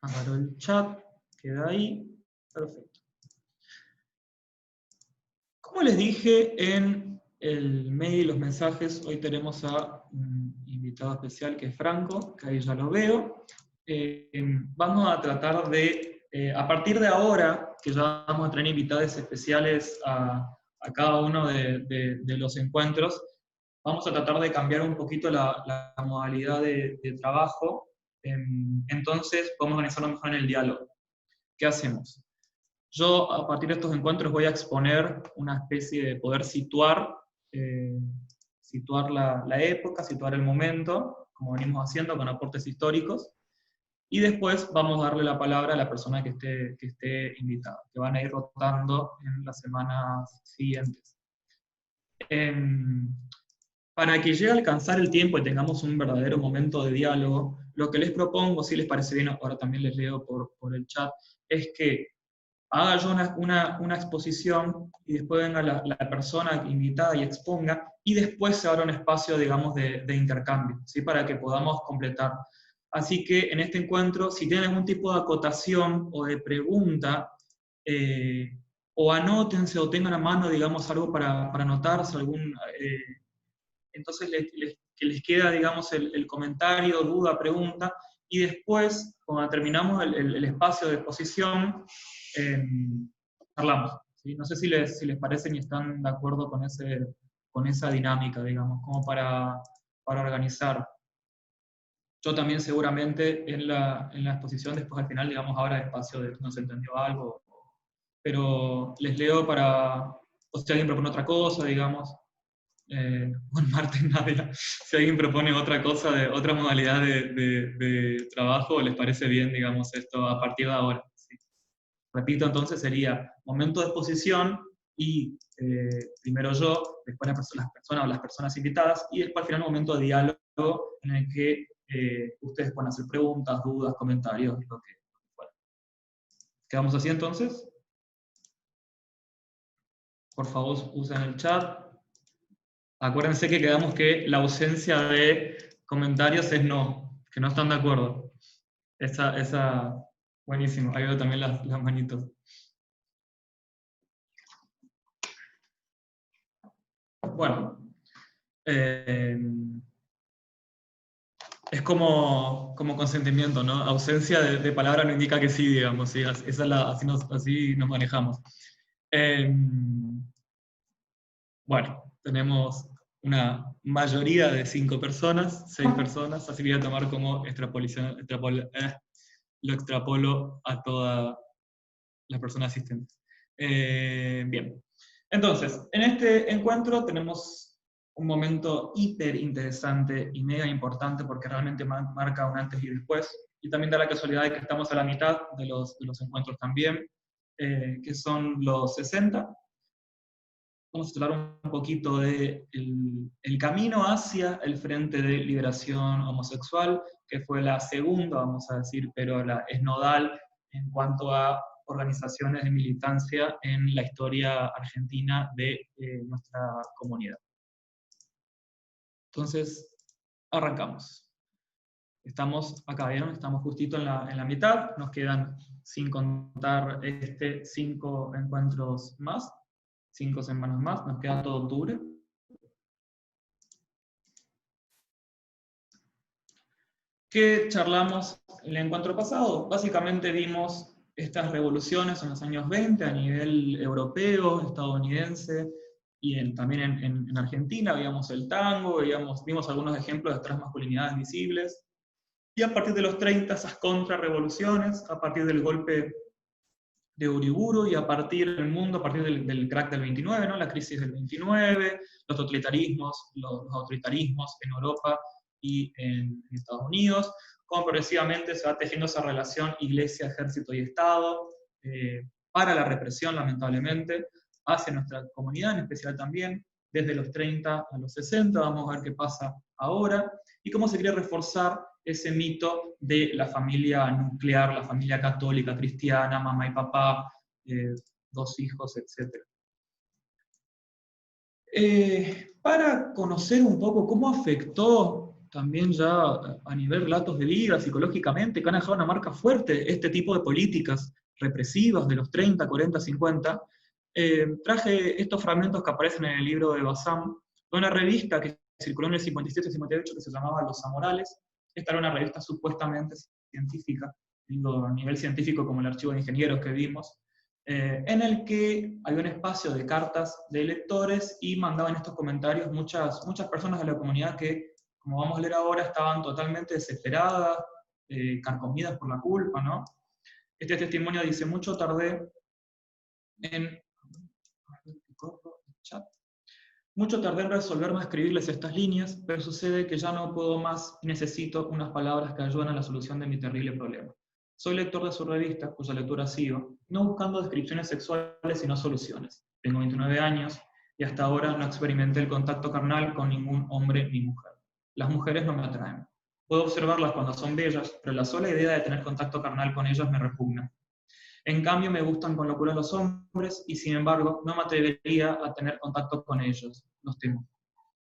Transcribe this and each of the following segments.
Agarro el chat, queda ahí, perfecto. Como les dije en el mail, los mensajes, hoy tenemos a un invitado especial que es Franco, que ahí ya lo veo. Vamos a tratar de, a partir de ahora, que ya vamos a tener invitados especiales a cada uno de los encuentros, vamos a tratar de cambiar un poquito la modalidad de trabajo. Entonces, podemos organizarlo mejor en el diálogo. ¿Qué hacemos? Yo, a partir de estos encuentros, voy a exponer una especie de poder situar, situar la época, situar el momento, como venimos haciendo con aportes históricos, y después vamos a darle la palabra a la persona que esté invitada, que van a ir rotando en las semanas siguientes. Para que llegue a alcanzar el tiempo y tengamos un verdadero momento de diálogo, lo que les propongo, si les parece bien, ahora también les leo por el chat, es que haga yo una exposición y después venga la persona invitada y exponga, y después se abra un espacio, digamos, de intercambio, ¿sí? Para que podamos completar. Así que en este encuentro, si tienen algún tipo de acotación o de pregunta, o anótense o tengan a mano, digamos, algo para anotarse, entonces que les queda, digamos, el comentario, duda, pregunta, y después, cuando terminamos el espacio de exposición, hablamos. ¿Sí? No sé si les parecen y están de acuerdo con esa dinámica, digamos, como para organizar. Yo también seguramente en la exposición, después al final, digamos, ahora espacio de no se entendió algo, pero les leo o si alguien propone otra cosa, digamos. Juan Martín Nadia, si alguien propone otra cosa, otra modalidad de trabajo, ¿les parece bien, digamos, esto a partir de ahora? ¿Sí? Repito, entonces sería momento de exposición y primero yo, después las personas o las personas invitadas, y después al final un momento de diálogo en el que ustedes pueden hacer preguntas, dudas, comentarios, lo que fuera. ¿Quedamos así entonces? Por favor, usen el chat. Acuérdense que quedamos que la ausencia de comentarios es no, que no están de acuerdo. Buenísimo. Ahí veo también las manitos. Bueno, es como consentimiento, ¿no? Ausencia de palabra no indica que sí, digamos, ¿sí? Así nos manejamos. Bueno, tenemos una mayoría de 5 personas, 6 personas, así que voy a tomar como lo extrapolo a todas las personas asistentes. Bien, entonces, en este encuentro tenemos un momento hiper interesante y mega importante porque realmente marca un antes y después, y también da la casualidad de que estamos a la mitad de los encuentros también, que son los 60. Vamos a hablar un poquito del el camino hacia el Frente de Liberación Homosexual, que fue la segunda, vamos a decir, pero es nodal en cuanto a organizaciones de militancia en la historia argentina de nuestra comunidad. Entonces, arrancamos. Estamos acá, ¿vieron? Estamos justito en la mitad, nos quedan, sin contar 5 encuentros más, 5 semanas más, nos queda todo octubre. ¿Qué charlamos en el encuentro pasado? Básicamente vimos estas revoluciones en los años 20 a nivel europeo, estadounidense, y también en Argentina. Veíamos el tango, vimos algunos ejemplos de transmasculinidades visibles. Y a partir de los 30, esas contrarrevoluciones, a partir del golpe de Uriburu y a partir del mundo, a partir del crack del 29, ¿no? La crisis del 29, los totalitarismos en Europa y en Estados Unidos, cómo progresivamente se va tejiendo esa relación iglesia, ejército y Estado, para la represión, lamentablemente, hacia nuestra comunidad, en especial también, desde los 30 a los 60, vamos a ver qué pasa ahora, y cómo se quiere reforzar ese mito de la familia nuclear, la familia católica, cristiana, mamá y papá, 2 hijos, etc. Para conocer un poco cómo afectó también ya a nivel relatos de vida, psicológicamente, que han dejado una marca fuerte, este tipo de políticas represivas de los 30, 40, 50, traje estos fragmentos que aparecen en el libro de Bazán, de una revista que circuló en el 57 y 58 que se llamaba Los Amorales. Esta era una revista supuestamente científica, digo, a nivel científico como el archivo de ingenieros que vimos, en el que había un espacio de cartas de lectores y mandaban estos comentarios muchas personas de la comunidad que, como vamos a leer ahora, estaban totalmente desesperadas, carcomidas por la culpa, ¿no? Este testimonio dice: mucho tardé en... Mucho tardé en resolverme a escribirles estas líneas, pero sucede que ya no puedo más y necesito unas palabras que ayuden a la solución de mi terrible problema. Soy lector de su revista, cuya lectura sigo, no buscando descripciones sexuales sino soluciones. Tengo 29 años y hasta ahora no experimenté el contacto carnal con ningún hombre ni mujer. Las mujeres no me atraen. Puedo observarlas cuando son bellas, pero la sola idea de tener contacto carnal con ellas me repugna. En cambio, me gustan con locura los hombres y, sin embargo, no me atrevería a tener contacto con ellos. Los temo.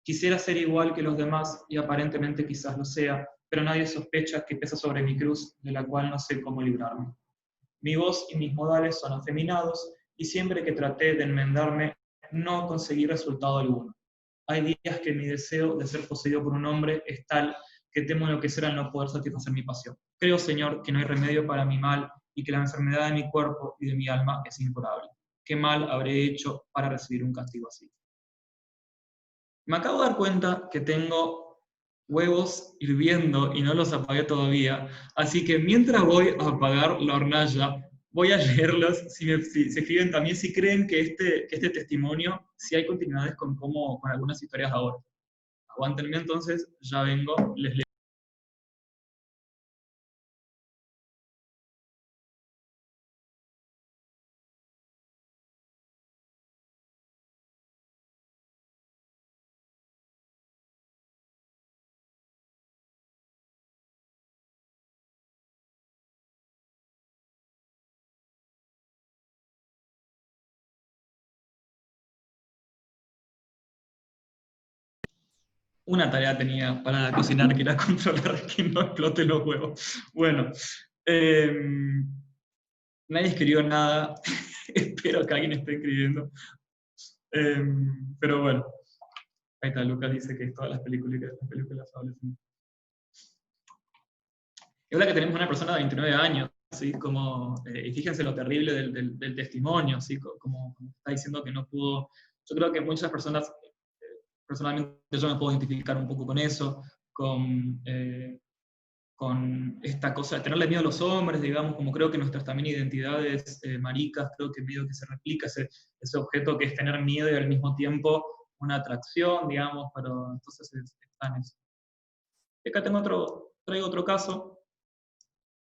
Quisiera ser igual que los demás y aparentemente quizás lo sea, pero nadie sospecha que pesa sobre mi cruz, de la cual no sé cómo librarme. Mi voz y mis modales son afeminados y siempre que traté de enmendarme no conseguí resultado alguno. Hay días que mi deseo de ser poseído por un hombre es tal que temo enloquecer al no poder satisfacer mi pasión. Creo, Señor, que no hay remedio para mi mal y que la enfermedad de mi cuerpo y de mi alma es incurable. ¿Qué mal habré hecho para recibir un castigo así? Me acabo de dar cuenta que tengo huevos hirviendo y no los apagué todavía, así que mientras voy a apagar la hornalla, voy a leerlos, si se escriben también, si creen que este testimonio, si hay continuidades con algunas historias ahora. Aguántenme entonces, ya vengo, les leo. Una tarea tenía para cocinar, que era controlar que no explote los huevos. Bueno, eh, nadie escribió nada, espero que alguien esté escribiendo. Eh, pero bueno, ahí está, Lucas dice que todas las películas adolescentes. Y ahora que tenemos una persona de 29 años, ¿sí? Y fíjense lo terrible del testimonio, ¿sí? Como está diciendo que no pudo. Yo creo que muchas personas, personalmente yo me puedo identificar un poco con eso, con esta cosa de tenerle miedo a los hombres, digamos, como creo que nuestras también identidades maricas, creo que medio que se replica ese objeto que es tener miedo y al mismo tiempo una atracción, digamos, pero entonces está en eso. Y acá traigo otro caso,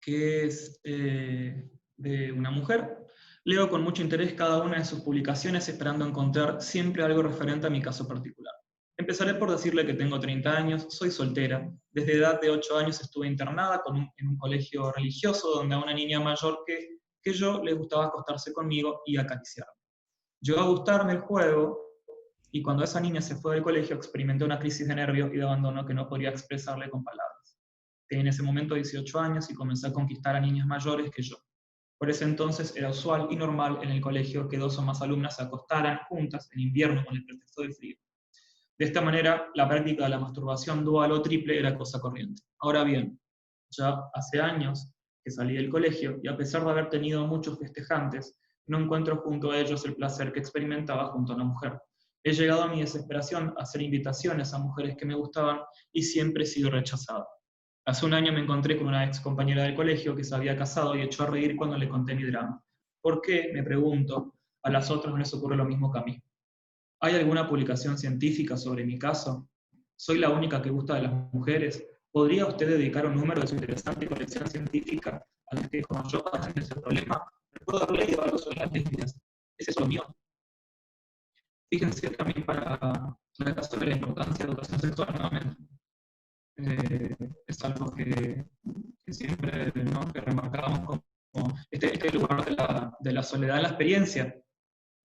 que es de una mujer. Leo con mucho interés cada una de sus publicaciones, esperando encontrar siempre algo referente a mi caso particular. Empezaré por decirle que tengo 30 años, soy soltera. Desde edad de 8 años estuve internada en un colegio religioso donde a una niña mayor que yo le gustaba acostarse conmigo y acariciarme. Llegó a gustarme el juego y cuando esa niña se fue del colegio experimenté una crisis de nervios y de abandono que no podía expresarle con palabras. Tenía en ese momento 18 años y comencé a conquistar a niñas mayores que yo. Por ese entonces era usual y normal en el colegio que 2 o más alumnas se acostaran juntas en invierno con el pretexto del frío. De esta manera, la práctica de la masturbación dual o triple era cosa corriente. Ahora bien, ya hace años que salí del colegio y a pesar de haber tenido muchos festejantes, no encuentro junto a ellos el placer que experimentaba junto a una mujer. He llegado a mi desesperación a hacer invitaciones a mujeres que me gustaban y siempre he sido rechazado. Hace un año me encontré con una ex compañera del colegio que se había casado y echó a reír cuando le conté mi drama. ¿Por qué, me pregunto, a las otras no les ocurre lo mismo que a mí? ¿Hay alguna publicación científica sobre mi caso? ¿Soy la única que gusta de las mujeres? ¿Podría usted dedicar un número de su interesante colección científica a los que, como yo, padecen de ese problema? ¿Puedo haber leído algo sobre las lesbianas? ¿Es eso lo mío? Fíjense también para el caso de la importancia de educación sexual, nuevamente. Es algo que siempre, ¿no?, que remarcábamos como este lugar de la soledad en la experiencia,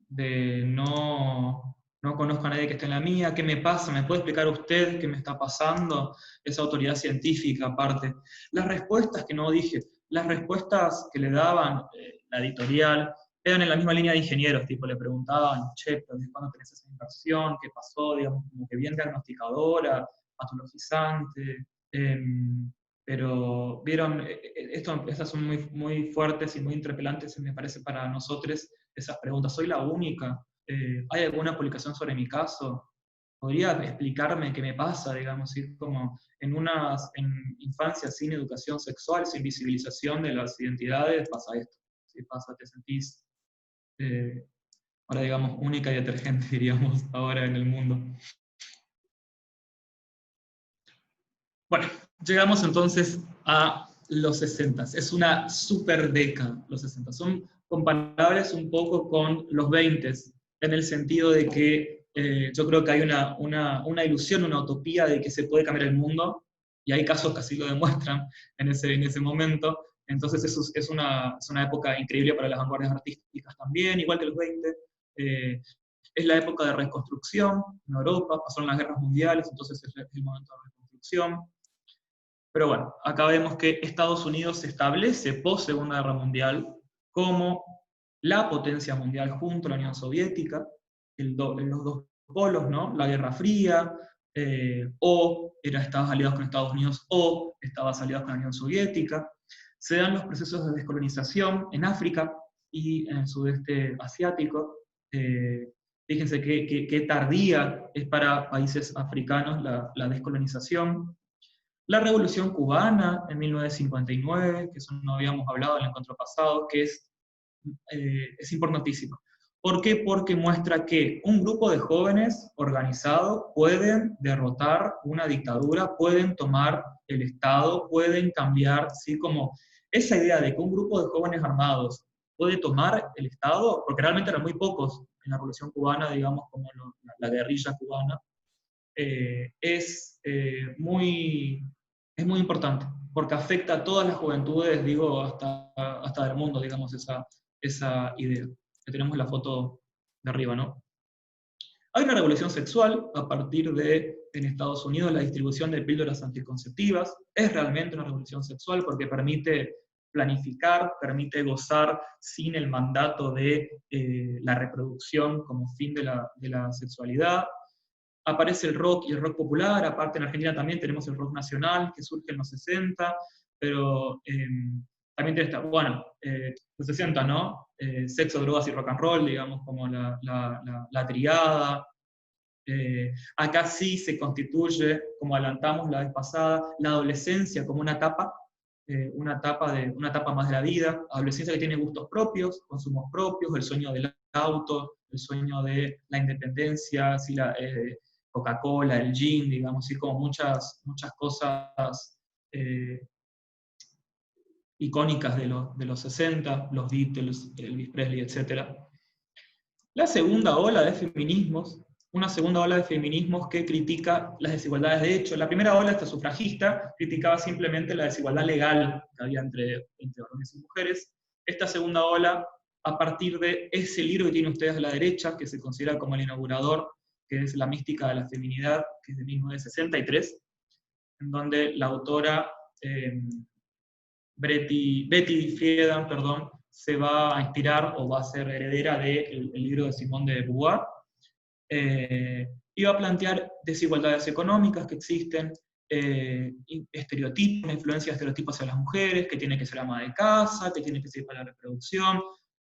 de no no conozco a nadie que esté en la mía, ¿qué me pasa? ¿Me puede explicar usted qué me está pasando? Esa autoridad científica aparte. Las respuestas que no dije, las respuestas que le daban la editorial, eran en la misma línea de ingenieros, tipo, le preguntaban, che, pero ¿desde cuándo tenés esa inversión? ¿Qué pasó? Digamos, como que bien diagnosticadora, patologizante, pero vieron, estas son muy, muy fuertes y muy interpelantes, me parece, para nosotros, esas preguntas. ¿Soy la única? ¿Hay alguna publicación sobre mi caso? ¿Podría explicarme qué me pasa, digamos, ir como en infancia sin educación sexual, sin visibilización de las identidades, pasa esto? Si pasa, te sentís, eh, ahora digamos, única y detergente, diríamos, ahora en el mundo. Bueno, llegamos entonces a los 60. Es una super década, los 60. Son comparables un poco con los 20, en el sentido de que yo creo que hay una ilusión, una utopía de que se puede cambiar el mundo, y hay casos que así lo demuestran en ese momento. Entonces es una época increíble para las vanguardias artísticas también, igual que los 20. Eh, es la época de reconstrucción en Europa, pasaron las guerras mundiales, entonces es el momento de reconstrucción. Pero bueno, acá vemos que Estados Unidos se establece post Segunda Guerra Mundial como la potencia mundial junto a la Unión Soviética, en los dos polos, ¿no? La Guerra Fría, o estabas aliados con Estados Unidos o estabas aliados con la Unión Soviética. Se dan los procesos de descolonización en África y en el sudeste asiático. Fíjense qué tardía es para países africanos la descolonización. La Revolución Cubana en 1959, que eso no habíamos hablado en el encuentro pasado, que es importantísimo. ¿Por qué? Porque muestra que un grupo de jóvenes organizados pueden derrotar una dictadura, pueden tomar el Estado, pueden cambiar, ¿sí? Como esa idea de que un grupo de jóvenes armados puede tomar el Estado, porque realmente eran muy pocos en la Revolución Cubana, digamos, como la guerrilla cubana, es muy importante, porque afecta a todas las juventudes, digo, hasta del mundo, digamos, esa idea. Que tenemos la foto de arriba, ¿no? Hay una revolución sexual a partir de, en Estados Unidos, la distribución de píldoras anticonceptivas. Es realmente una revolución sexual porque permite planificar, permite gozar sin el mandato de la reproducción como fin de la sexualidad. Aparece el rock y el rock popular, aparte en Argentina también tenemos el rock nacional que surge en los 60, pero también está, bueno, los 60, ¿no? Sexo, drogas y rock and roll, digamos, como la triada. Acá sí se constituye, como adelantamos la vez pasada, la adolescencia como una etapa más de la vida, adolescencia que tiene gustos propios, consumos propios, el sueño del auto, el sueño de la independencia, ¿sí? Coca-Cola, el gin, digamos, ¿sí? Como muchas cosas icónicas de los 60, los Beatles, Elvis Presley, etc. La segunda ola de feminismos, una segunda ola de feminismos que critica las desigualdades de hecho. La primera ola, esta sufragista, criticaba simplemente la desigualdad legal que había entre hombres y mujeres. Esta segunda ola, a partir de ese libro que tienen ustedes a la derecha, que se considera como el inaugurador, que es La mística de la feminidad, que es de 1963, en donde la autora Betty Friedan, perdón, se va a inspirar o va a ser heredera del libro de Simone de Beauvoir, y va a plantear desigualdades económicas que existen, estereotipos, influencia de estereotipos hacia las mujeres, que tiene que ser ama de casa, que tiene que ser para la reproducción.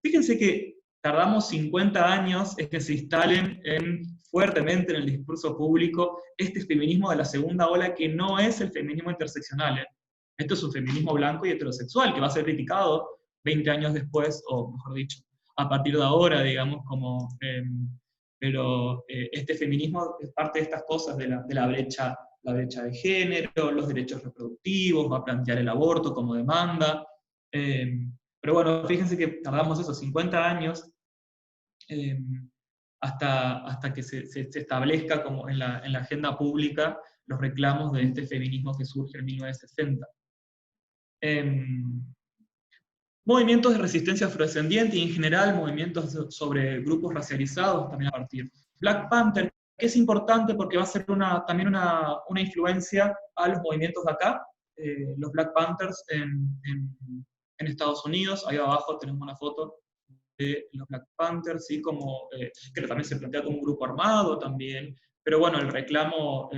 Fíjense que tardamos 50 años en que se instalen fuertemente en el discurso público este feminismo de la segunda ola, que no es el feminismo interseccional. Esto es un feminismo blanco y heterosexual, que va a ser criticado 20 años después, o mejor dicho, a partir de ahora, digamos, pero este feminismo es parte de estas cosas de la brecha de género, los derechos reproductivos, va a plantear el aborto como demanda. Pero bueno, fíjense que tardamos esos 50 años hasta que se establezca como en la agenda pública los reclamos de este feminismo que surge en 1960. Movimientos de resistencia afrodescendiente y en general movimientos sobre grupos racializados también a partir Black Panther, que es importante porque va a ser también una influencia a los movimientos de acá, los Black Panthers en Estados Unidos. Ahí abajo tenemos una foto de los Black Panthers, ¿sí? Como, que también se plantea como un grupo armado también, pero bueno, el reclamo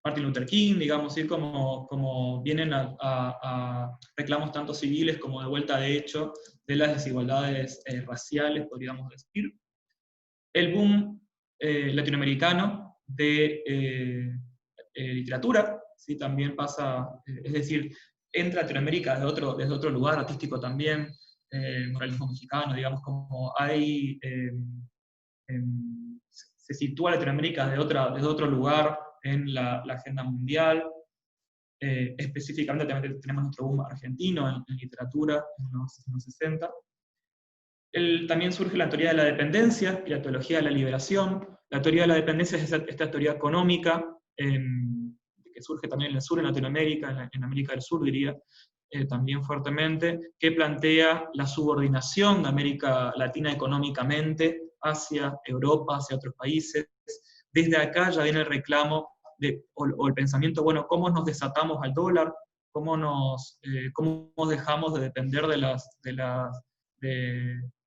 Martin Luther King, digamos, ¿sí? Como vienen a reclamos tanto civiles como de vuelta de hecho de las desigualdades raciales, podríamos decir. El boom latinoamericano de literatura, ¿sí? También pasa, es decir, entra Latinoamérica desde otro lugar artístico también, moralismo mexicano, digamos, como hay, se sitúa Latinoamérica desde otro lugar en la agenda mundial. Específicamente también tenemos nuestro boom argentino en literatura en los 60. También surge la teoría de la dependencia y la teología de la liberación. La teoría de la dependencia es esta teoría económica que surge también en el sur, en Latinoamérica, en América del Sur diría, también fuertemente, que plantea la subordinación de América Latina económicamente hacia Europa, hacia otros países. Desde acá ya viene el reclamo o el pensamiento, bueno, ¿cómo nos desatamos al dólar? ¿Cómo dejamos de depender de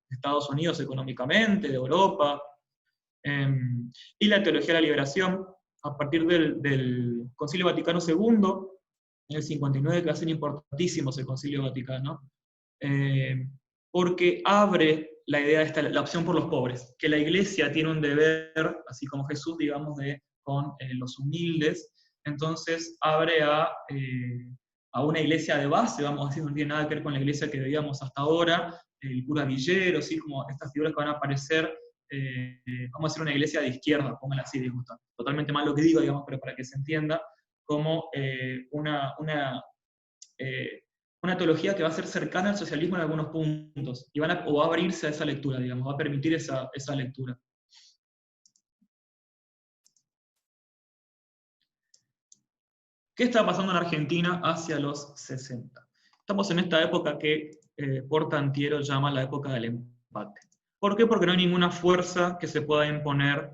Estados Unidos económicamente, de Europa? Y la teología de la liberación, a partir del Concilio Vaticano II, en el 59, que va a ser importantísimo ese Concilio Vaticano, porque abre la idea de la opción por los pobres, que la Iglesia tiene un deber, así como Jesús, digamos, con los humildes. Entonces abre a una iglesia de base, vamos a decir, no tiene nada que ver con la iglesia que veíamos hasta ahora, el cura Villero, ¿sí? Como estas figuras que van a aparecer, vamos a decir una iglesia de izquierda, pónganla así, digamos, totalmente mal lo que digo, digamos, pero para que se entienda, como una teología que va a ser cercana al socialismo en algunos puntos, y o va a abrirse a esa lectura, digamos, va a permitir esa lectura. ¿Qué está pasando en Argentina hacia los 60? Estamos en esta época que Portantiero llama la época del empate. ¿Por qué? Porque no hay ninguna fuerza que se pueda imponer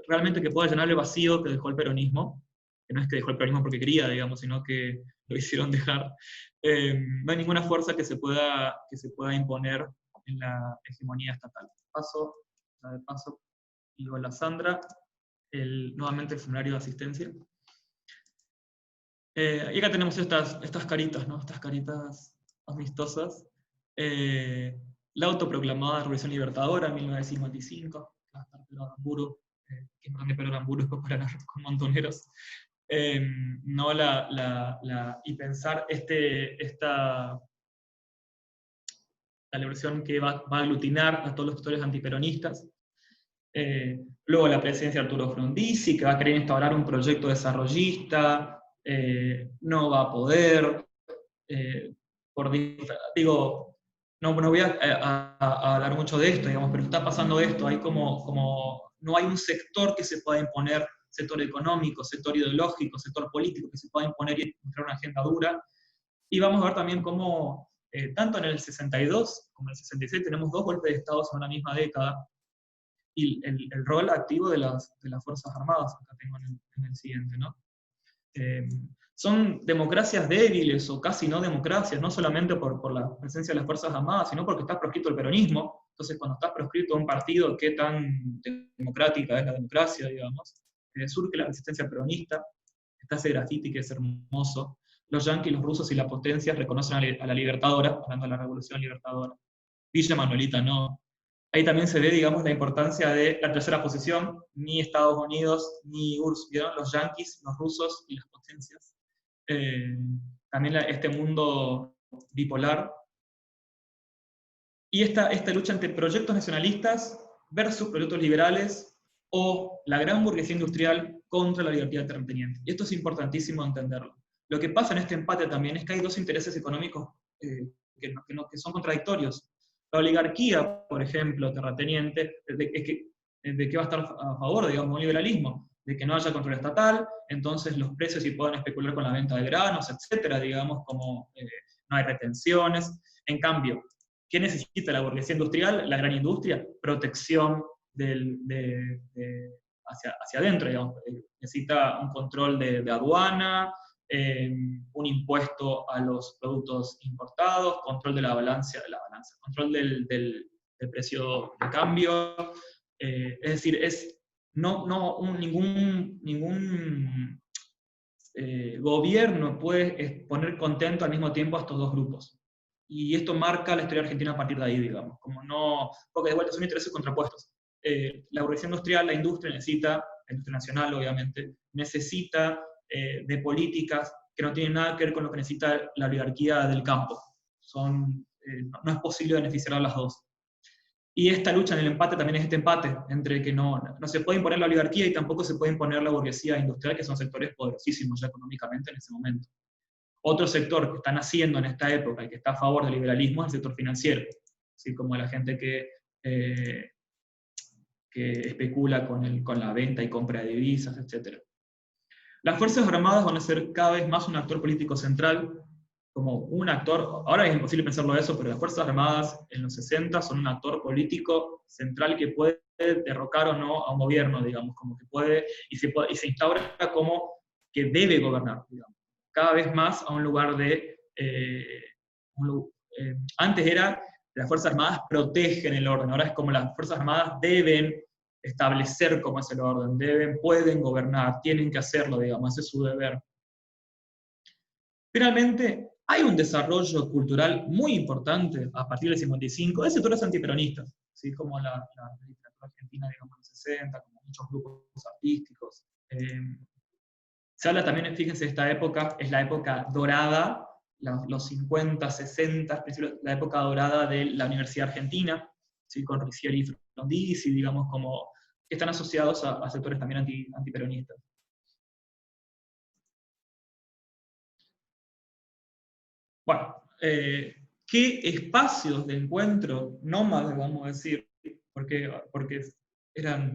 realmente que pueda llenar el vacío que dejó el peronismo, que no es que dejó el peronismo porque quería, digamos, sino que lo hicieron dejar. No hay ninguna fuerza que se pueda imponer en la hegemonía estatal. Paso, y con la Sandra, nuevamente el formulario de asistencia. Y acá tenemos estas caritas, ¿no? Estas caritas amistosas. La autoproclamada Revolución Libertadora, 1955, que va a estar Pedro Aramburu, que no grande Pedro Aramburu, después para con montoneros. No y pensar la liberación que va a aglutinar a todos los sectores antiperonistas. Luego la presidencia de Arturo Frondizi, que va a querer instaurar un proyecto desarrollista, no va a poder, no voy a hablar mucho de esto, digamos, pero está pasando esto, hay no hay un sector que se pueda imponer, sector económico, sector ideológico, sector político, que se pueda imponer y mostrar una agenda dura. Y vamos a ver también cómo, tanto en el 62 como en el 66, tenemos dos golpes de Estado en una misma década, y el rol activo de las Fuerzas Armadas, acá tengo en el siguiente, ¿no? Son democracias débiles o casi no democracias, no solamente por la presencia de las Fuerzas Armadas, sino porque está proscrito el peronismo. Entonces, cuando está proscrito un partido, ¿qué tan democrática es la democracia, digamos? Surge la resistencia peronista, está ese grafiti que es hermoso. Los yanquis, los rusos y las potencias reconocen a la Libertadora, hablando de la Revolución Libertadora. Villa Manuelita no. Ahí también se ve, digamos, la importancia de la tercera posición, ni Estados Unidos, ni URSS, ¿vieron? Los yanquis, los rusos y las potencias. También este mundo bipolar. Y esta lucha entre proyectos nacionalistas versus proyectos liberales, o la gran burguesía industrial contra la libertad terrateniente. Y esto es importantísimo entenderlo. Lo que pasa en este empate también es que hay dos intereses económicos que son contradictorios. La oligarquía, por ejemplo, terrateniente, ¿de qué va a estar a favor? Digamos, un liberalismo, de que no haya control estatal, entonces los precios sí puedan especular con la venta de granos, etcétera, digamos, como no hay retenciones. En cambio, ¿Qué necesita la burguesía industrial, la gran industria? Protección hacia adentro, digamos. Necesita un control de aduana, un impuesto a los productos importados, control de la balanza, control del precio de cambio. Es decir, ningún gobierno puede poner contento al mismo tiempo a estos dos grupos. Y esto marca la historia argentina a partir de ahí, digamos. Porque de vuelta son intereses contrapuestos. La burguesía industrial, la industria la industria nacional obviamente, necesita de políticas que no tienen nada que ver con lo que necesita la oligarquía del campo. No es posible beneficiar a las dos. Y esta lucha en el empate también es este empate entre que no se puede imponer la oligarquía y tampoco se puede imponer la burguesía industrial, que son sectores poderosísimos ya económicamente en ese momento. Otro sector que está naciendo en esta época y que está a favor del liberalismo es el sector financiero, así como la gente que especula con la venta y compra de divisas, etc. Las Fuerzas Armadas van a ser cada vez más un actor político central, como un actor, ahora es imposible pensarlo eso, pero las Fuerzas Armadas en los 60 son un actor político central que puede derrocar o no a un gobierno, digamos, como que puede, y se instaura como que debe gobernar, digamos, cada vez más a un lugar de... antes era, las Fuerzas Armadas protegen el orden, ahora es como las Fuerzas Armadas deben establecer cómo es el orden, pueden gobernar, tienen que hacerlo, digamos, ese es su deber. Finalmente, hay un desarrollo cultural muy importante a partir del 55 de sectores antiperonistas, ¿sí? Como la literatura argentina, digamos, en los 60, como muchos grupos artísticos. Se habla también, fíjense, esta época es la época dorada, los 50, 60, la época dorada de la Universidad Argentina, ¿sí? Con Riccieri y Frondizi, digamos, como que están asociados a sectores también antiperonistas. Bueno, ¿qué espacios de encuentro nómadas, vamos a decir, porque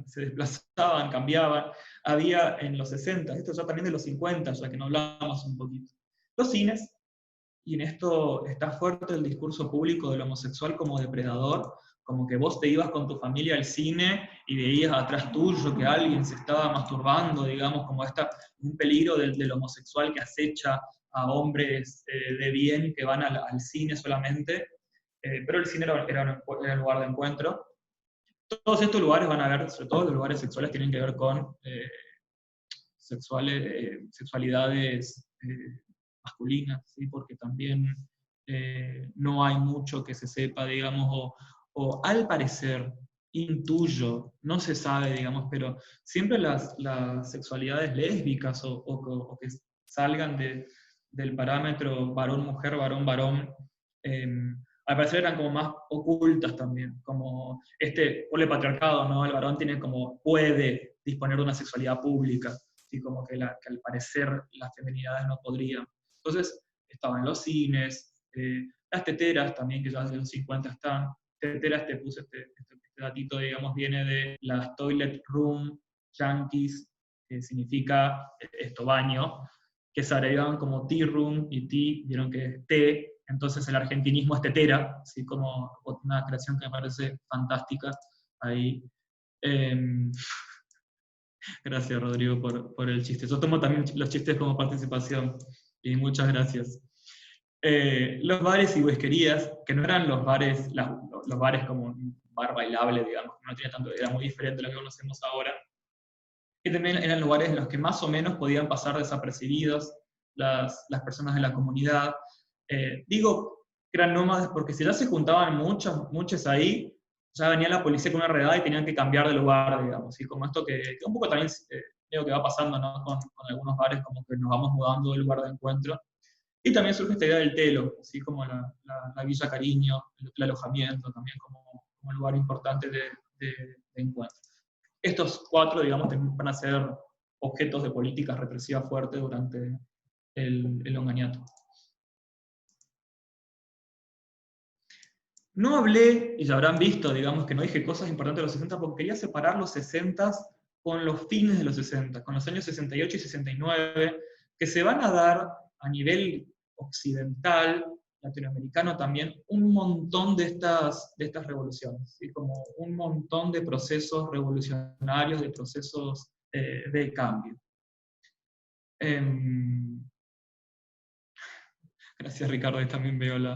se desplazaban, cambiaban, había en los 60, esto ya también de los 50, ya que no hablamos un poquito? Los cines, y en esto está fuerte el discurso público del homosexual como depredador, como que vos te ibas con tu familia al cine y veías atrás tuyo que alguien se estaba masturbando, digamos, como un peligro del homosexual que acecha a hombres de bien que van al cine solamente, pero el cine era un lugar de encuentro. Todos estos lugares van a ver, sobre todo los lugares sexuales, tienen que ver con sexualidades masculinas, ¿sí? Porque también no hay mucho que se sepa, digamos, o al parecer, intuyo, no se sabe, digamos, pero siempre las sexualidades lésbicas o que salgan del parámetro varón-mujer, varón-varón, al parecer eran como más ocultas también, como por el patriarcado, ¿no? El varón puede disponer de una sexualidad pública, y como que al parecer las feminidades no podrían. Entonces, estaban los cines, las teteras también, que ya desde los 50 están. Teteras, te puse este datito, digamos, viene de las toilet room yankees, que significa baño, que se agregaban como tea room y tea, vieron que es té, entonces el argentinismo es tetera, así como una creación que me parece fantástica ahí. Gracias, Rodrigo, por el chiste. Yo tomo también los chistes como participación, y muchas gracias. Los bares y whiskerías, que no eran los bares como un bar bailable, digamos, no tenía tanto, era muy diferente de lo que conocemos ahora, que también eran lugares en los que más o menos podían pasar desapercibidos las personas de la comunidad. Digo que eran nómades porque si ya se juntaban muchos ahí, ya venía la policía con una redada y tenían que cambiar de lugar, digamos, y como esto que un poco también creo que va pasando, ¿no? Con algunos bares, como que nos vamos mudando del lugar de encuentro. Y también surge esta idea del telo, así como la Villa Cariño, el alojamiento, también como lugar importante de encuentro. Estos cuatro, digamos, van a ser objetos de políticas represivas fuertes durante el Onganiato. No hablé, y ya habrán visto, digamos, que no dije cosas importantes de los 60 porque quería separar los 60 con los fines de los 60, con los años 68 y 69, que se van a dar a nivel occidental latinoamericano también, un montón de estas revoluciones, ¿sí? Como un montón de procesos revolucionarios, de procesos de cambio. Em, Gracias, Ricardo, ahí también veo el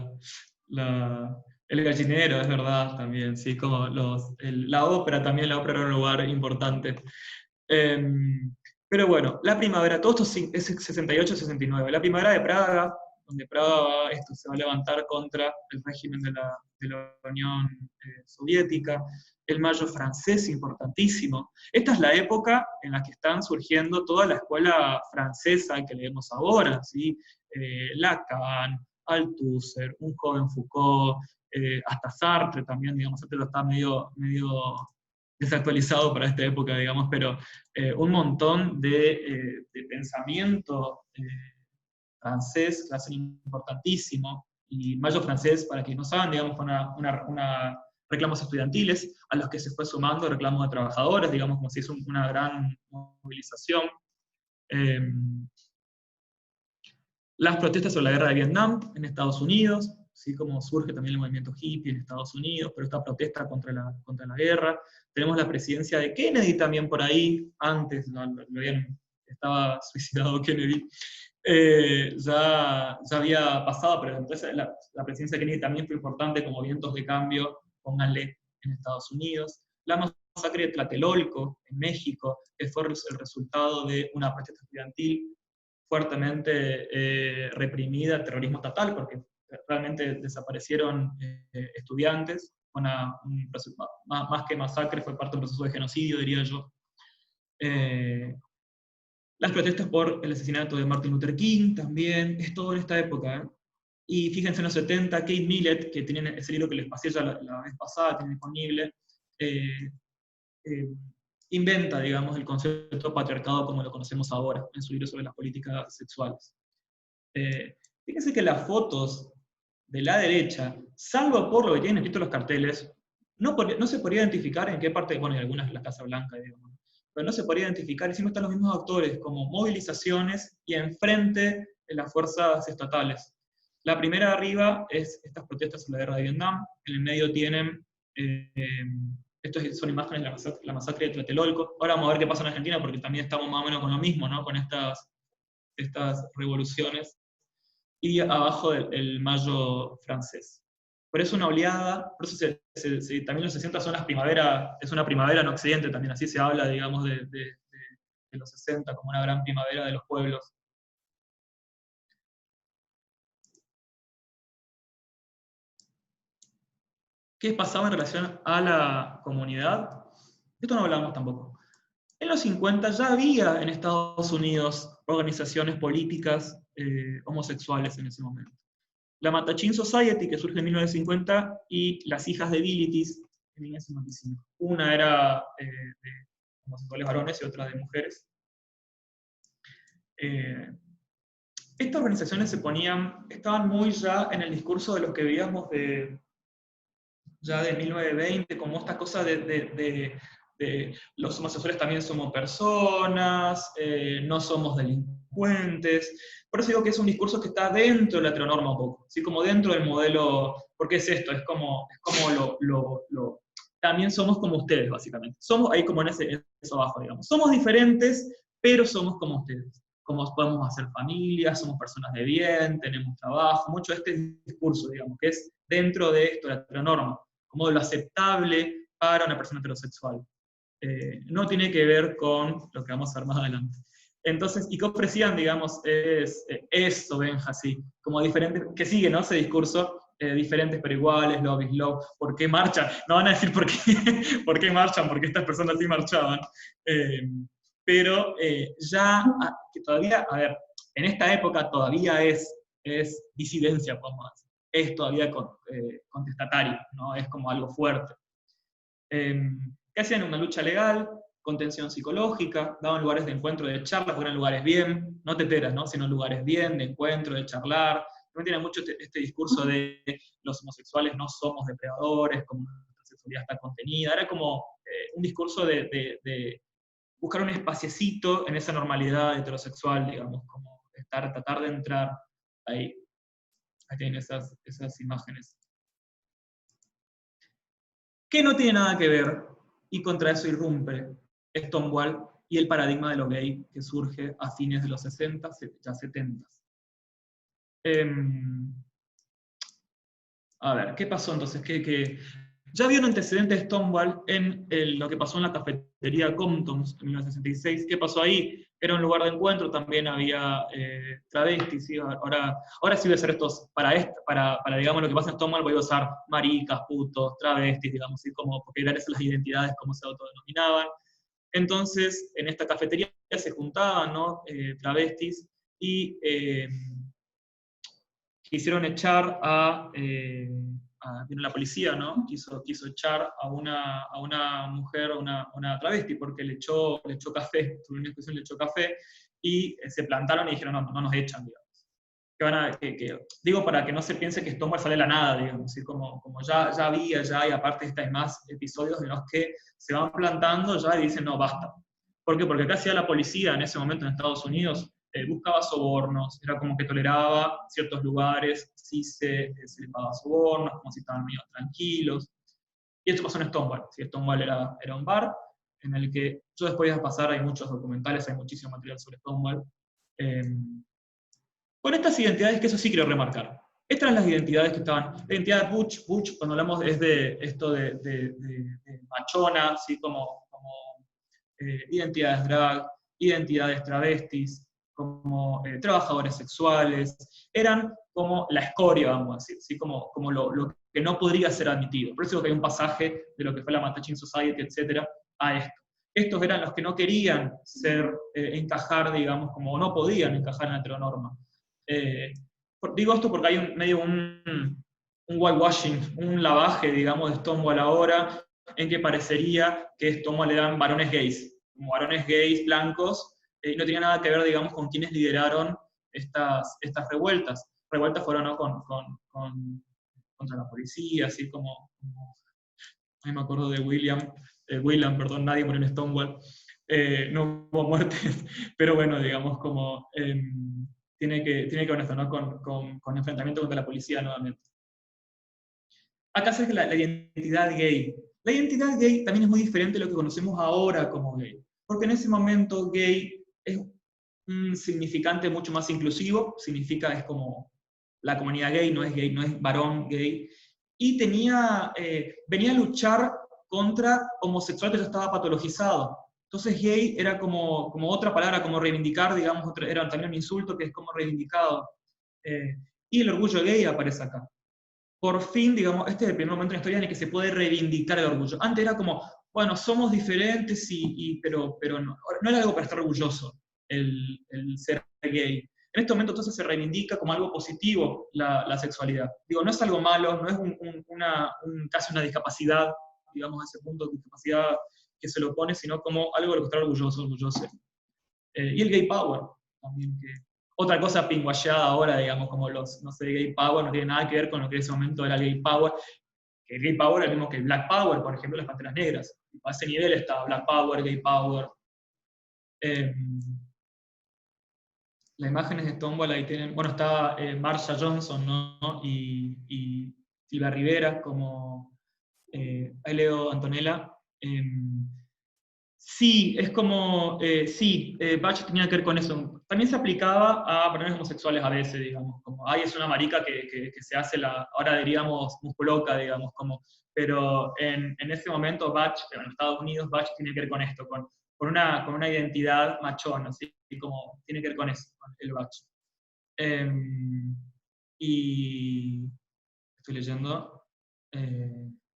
gallinero, es verdad, también, sí, como la ópera también, la ópera era un lugar importante. Pero bueno, la primavera, todo esto es 68-69, la primavera de Praga, donde Praga se va a levantar contra el régimen de la Unión Soviética, el Mayo francés, importantísimo. Esta es la época en la que están surgiendo toda la escuela francesa que leemos ahora, ¿sí? Lacan, Althusser, un joven Foucault, hasta Sartre también, digamos, Sartre está medio desactualizado para esta época, digamos, pero un montón de pensamiento francés que hacen importantísimo, y Mayo francés, para quienes no saben, digamos, fue reclamos estudiantiles a los que se fue sumando reclamos de trabajadores, digamos, como se hizo una gran movilización. Las protestas sobre la guerra de Vietnam en Estados Unidos, así como surge también el movimiento hippie en Estados Unidos, pero esta protesta contra la guerra. Tenemos la presidencia de Kennedy también por ahí, antes, estaba suicidado Kennedy, ya había pasado, pero entonces la presidencia de Kennedy también fue importante como vientos de cambio, pónganle, en Estados Unidos. La masacre de Tlatelolco, en México, que fue el resultado de una protesta estudiantil fuertemente reprimida, terrorismo estatal, porque realmente desaparecieron estudiantes, más que masacre, fue parte de un proceso de genocidio, diría yo. Las protestas por el asesinato de Martin Luther King también, es todo en esta época. Y fíjense en los 70, Kate Millett, que tienen ese libro que les pasé ya la vez pasada, tiene disponible, inventa, digamos, el concepto de patriarcado como lo conocemos ahora, en su libro sobre las políticas sexuales. Fíjense que las fotos de la derecha, salvo por lo que tienen escrito los carteles, no se podría identificar en qué parte, bueno, hay algunas la Casa Blanca, digamos, pero no se podría identificar, y siempre están los mismos actores, como movilizaciones y enfrente de las fuerzas estatales. La primera arriba es estas protestas sobre la guerra de Vietnam, en el medio tienen, estos son imágenes de la masacre de Tlatelolco. Ahora vamos a ver qué pasa en Argentina, porque también estamos más o menos con lo mismo, ¿no? Con estas revoluciones, y abajo el Mayo francés. Por eso una oleada, por eso también los 60 son las primaveras, es una primavera en Occidente también, así se habla, digamos, de los 60 como una gran primavera de los pueblos. ¿Qué pasaba en relación a la comunidad? De esto no hablamos tampoco. En los 50 ya había en Estados Unidos organizaciones políticas homosexuales en ese momento. La Mattachine Society, que surge en 1950, y las hijas de Bilitis en 1955. Una era de homosexuales varones y otra de mujeres. Estas organizaciones estaban muy ya en el discurso de los que veíamos ya de 1920, como esta cosa de los homosexuales también somos personas, no somos delincuentes. Por eso digo que es un discurso que está dentro de la heteronorma un poco, ¿sí? Como dentro del modelo, porque es esto, es como también somos como ustedes, básicamente. Somos ahí como en eso abajo, digamos. Somos diferentes, pero somos como ustedes. Como podemos hacer familias, somos personas de bien, tenemos trabajo, mucho de este discurso, digamos, que es dentro de esto, la heteronorma, como lo aceptable para una persona heterosexual. No tiene que ver con lo que vamos a ver más adelante. Entonces, ¿y qué ofrecían, digamos, es eso, Benja, sí, como diferentes, que sigue, ¿no? Ese discurso, diferentes pero iguales, love is love, ¿por qué marchan? No van a decir por qué, por qué marchan, porque estas personas sí marchaban. Pero ya, que todavía, a ver, en esta época todavía es disidencia, podemos decir. Es todavía contestatario, ¿no? Es como algo fuerte. Que hacían una lucha legal, contención psicológica, daban lugares de encuentro, de charla, porque eran lugares bien, no teteras, ¿no? Sino lugares bien, de encuentro, de charlar. También tiene mucho este discurso de los homosexuales no somos depredadores, como nuestra sexualidad está contenida. Era como un discurso de buscar un espaciecito en esa normalidad heterosexual, digamos, como tratar de entrar ahí. Ahí tienen esas imágenes. Que no tiene nada que ver, y contra eso irrumpe Stonewall y el paradigma de lo gay que surge a fines de los 60, ya 70. A ver, ¿qué pasó entonces? Ya había un antecedente de Stonewall en lo que pasó en la cafetería Compton's en 1966. ¿Qué pasó ahí? Era un lugar de encuentro, también había travestis. ¿Sí? Ahora sí voy a hacer estos, para digamos, lo que pasa en Stonewall, voy a usar maricas, putos, travestis, digamos, ¿sí? Porque eran esas las identidades, como se autodenominaban. Entonces, en esta cafetería se juntaban, ¿no? Travestis y quisieron echar vino la policía, ¿no? Quiso echar a una mujer, a una travesti, porque le echó café, tuvo una discusión, le echó café, y se plantaron y dijeron, no nos echan, digamos. Digo, para que no se piense que Stonewall sale de la nada, digamos, ¿sí? Como ya había, y aparte hay más episodios de los que se van plantando ya y dicen, no, basta. ¿Por qué? Porque acá hacía la policía en ese momento en Estados Unidos, buscaba sobornos, era como que toleraba ciertos lugares, si se le pagaba sobornos, como si estaban medio tranquilos. Y esto pasó en Stonewall. ¿Sí? Stonewall era un bar en el que yo después voy a pasar, hay muchos documentales, hay muchísimo material sobre Stonewall. Con estas identidades, que eso sí quiero remarcar. Estas eran las identidades que estaban. La identidad de Butch, cuando hablamos es de esto de machona, ¿sí? como identidades drag, identidades travestis, como trabajadores sexuales, eran como la escoria, vamos a decir, ¿sí? como lo que no podría ser admitido. Por eso que hay un pasaje de lo que fue la Mattachine Society, etc., a esto. Estos eran los que no querían encajar, digamos, como no podían encajar en la heteronorma. Digo esto porque hay medio un whitewashing, un lavaje, digamos, de Stonewall ahora, en que parecería que Stonewall eran varones gays, como varones gays blancos, y no tenía nada que ver, digamos, con quienes lideraron estas revueltas. Revueltas fueron, ¿no? Contra la policía, así como ahí me acuerdo de William, perdón, nadie murió en Stonewall, no hubo muertes, pero bueno, digamos, como tiene que ver esto, ¿no? Con enfrentamiento contra la policía nuevamente. Acá se la identidad gay. La identidad gay también es muy diferente de lo que conocemos ahora como gay, porque en ese momento gay es un significante mucho más inclusivo, es como la comunidad gay, no es varón gay, y venía a luchar contra homosexual que ya estaba patologizado. Entonces gay era como otra palabra, como reivindicar, digamos, era también un insulto que es como reivindicado. Y el orgullo gay aparece acá. Por fin, digamos, este es el primer momento en la historia en el que se puede reivindicar el orgullo. Antes era como, bueno, somos diferentes, pero no era algo para estar orgulloso el ser gay. En este momento entonces se reivindica como algo positivo la sexualidad. Digo, no es algo malo, no es casi una discapacidad, digamos, a ese punto de discapacidad que se lo pone, sino como algo de lo que estar orgulloso. Y el gay power, también, que otra cosa pinguayeada ahora, digamos, como los, no sé, gay power, no tiene nada que ver con lo que en ese momento era el gay power, que el gay power es el mismo que el black power, por ejemplo, las Panteras Negras. A ese nivel está black power, gay power. Las imágenes de Stonewall ahí tienen, bueno, está Marsha Johnson, ¿no? Y Silvia Rivera, como ahí leo Antonella. Sí, es como, sí, Bach tenía que ver con eso. También se aplicaba a varones homosexuales a veces, digamos, como, ay, es una marica que se hace ahora diríamos musculoca, digamos, pero en ese momento Bach, en Estados Unidos, Bach tiene que ver con esto, con una identidad machona, ¿sí? Como tiene que ver con eso, con el Bach. Y estoy leyendo.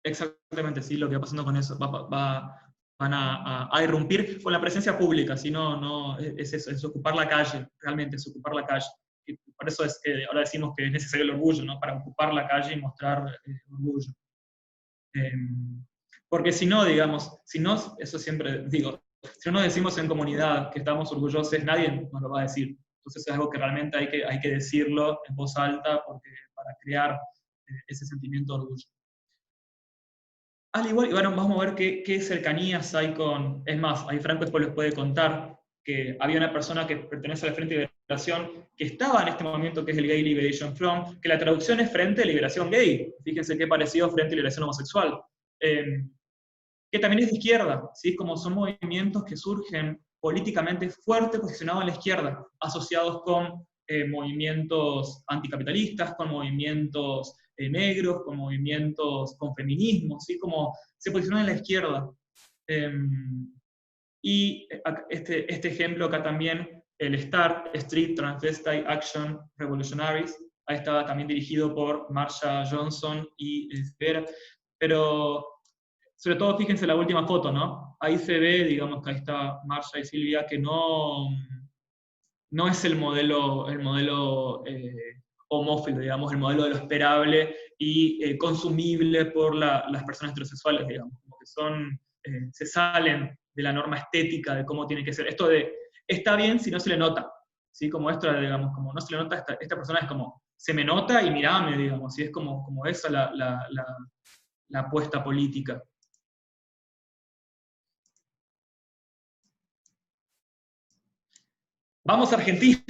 Exactamente, sí, lo que va pasando con eso. Van a irrumpir con la presencia pública, si no, es eso, es ocupar la calle, realmente es ocupar la calle. Y por eso es que ahora decimos que es necesario el orgullo, ¿no? Para ocupar la calle y mostrar orgullo. Porque si no, digamos, eso siempre digo, si no decimos en comunidad que estamos orgullosos, nadie nos lo va a decir. Entonces es algo que realmente hay que decirlo en voz alta para crear ese sentimiento de orgullo. Al igual, y bueno, vamos a ver qué cercanías hay con... Es más, ahí Franco después les puede contar que había una persona que pertenece al Frente que estaba en este movimiento, que es el Gay Liberation Front, que la traducción es Frente de Liberación Gay. Fíjense qué parecido Frente de Liberación Homosexual. Que también es de izquierda, ¿sí? Como son movimientos que surgen políticamente fuerte posicionados en la izquierda, asociados con movimientos anticapitalistas, con movimientos negros, con movimientos con feminismo, ¿sí? Como se posicionan en la izquierda. Y este ejemplo acá también, el STAR, Street Transvestite Action Revolutionaries, ahí estaba también dirigido por Marsha Johnson y Vera, pero sobre todo fíjense la última foto, ¿no? Ahí se ve, digamos que ahí está Marsha y Silvia, que no es el modelo homófilo, digamos, el modelo de lo esperable y consumible por las personas heterosexuales, digamos, como que se salen de la norma estética de cómo tiene que ser. Esto de, está bien si no se le nota, ¿sí? Como esto, digamos, como no se le nota, esta persona es como, se me nota y mirame, digamos, y es como esa la apuesta política. Vamos a Argentina,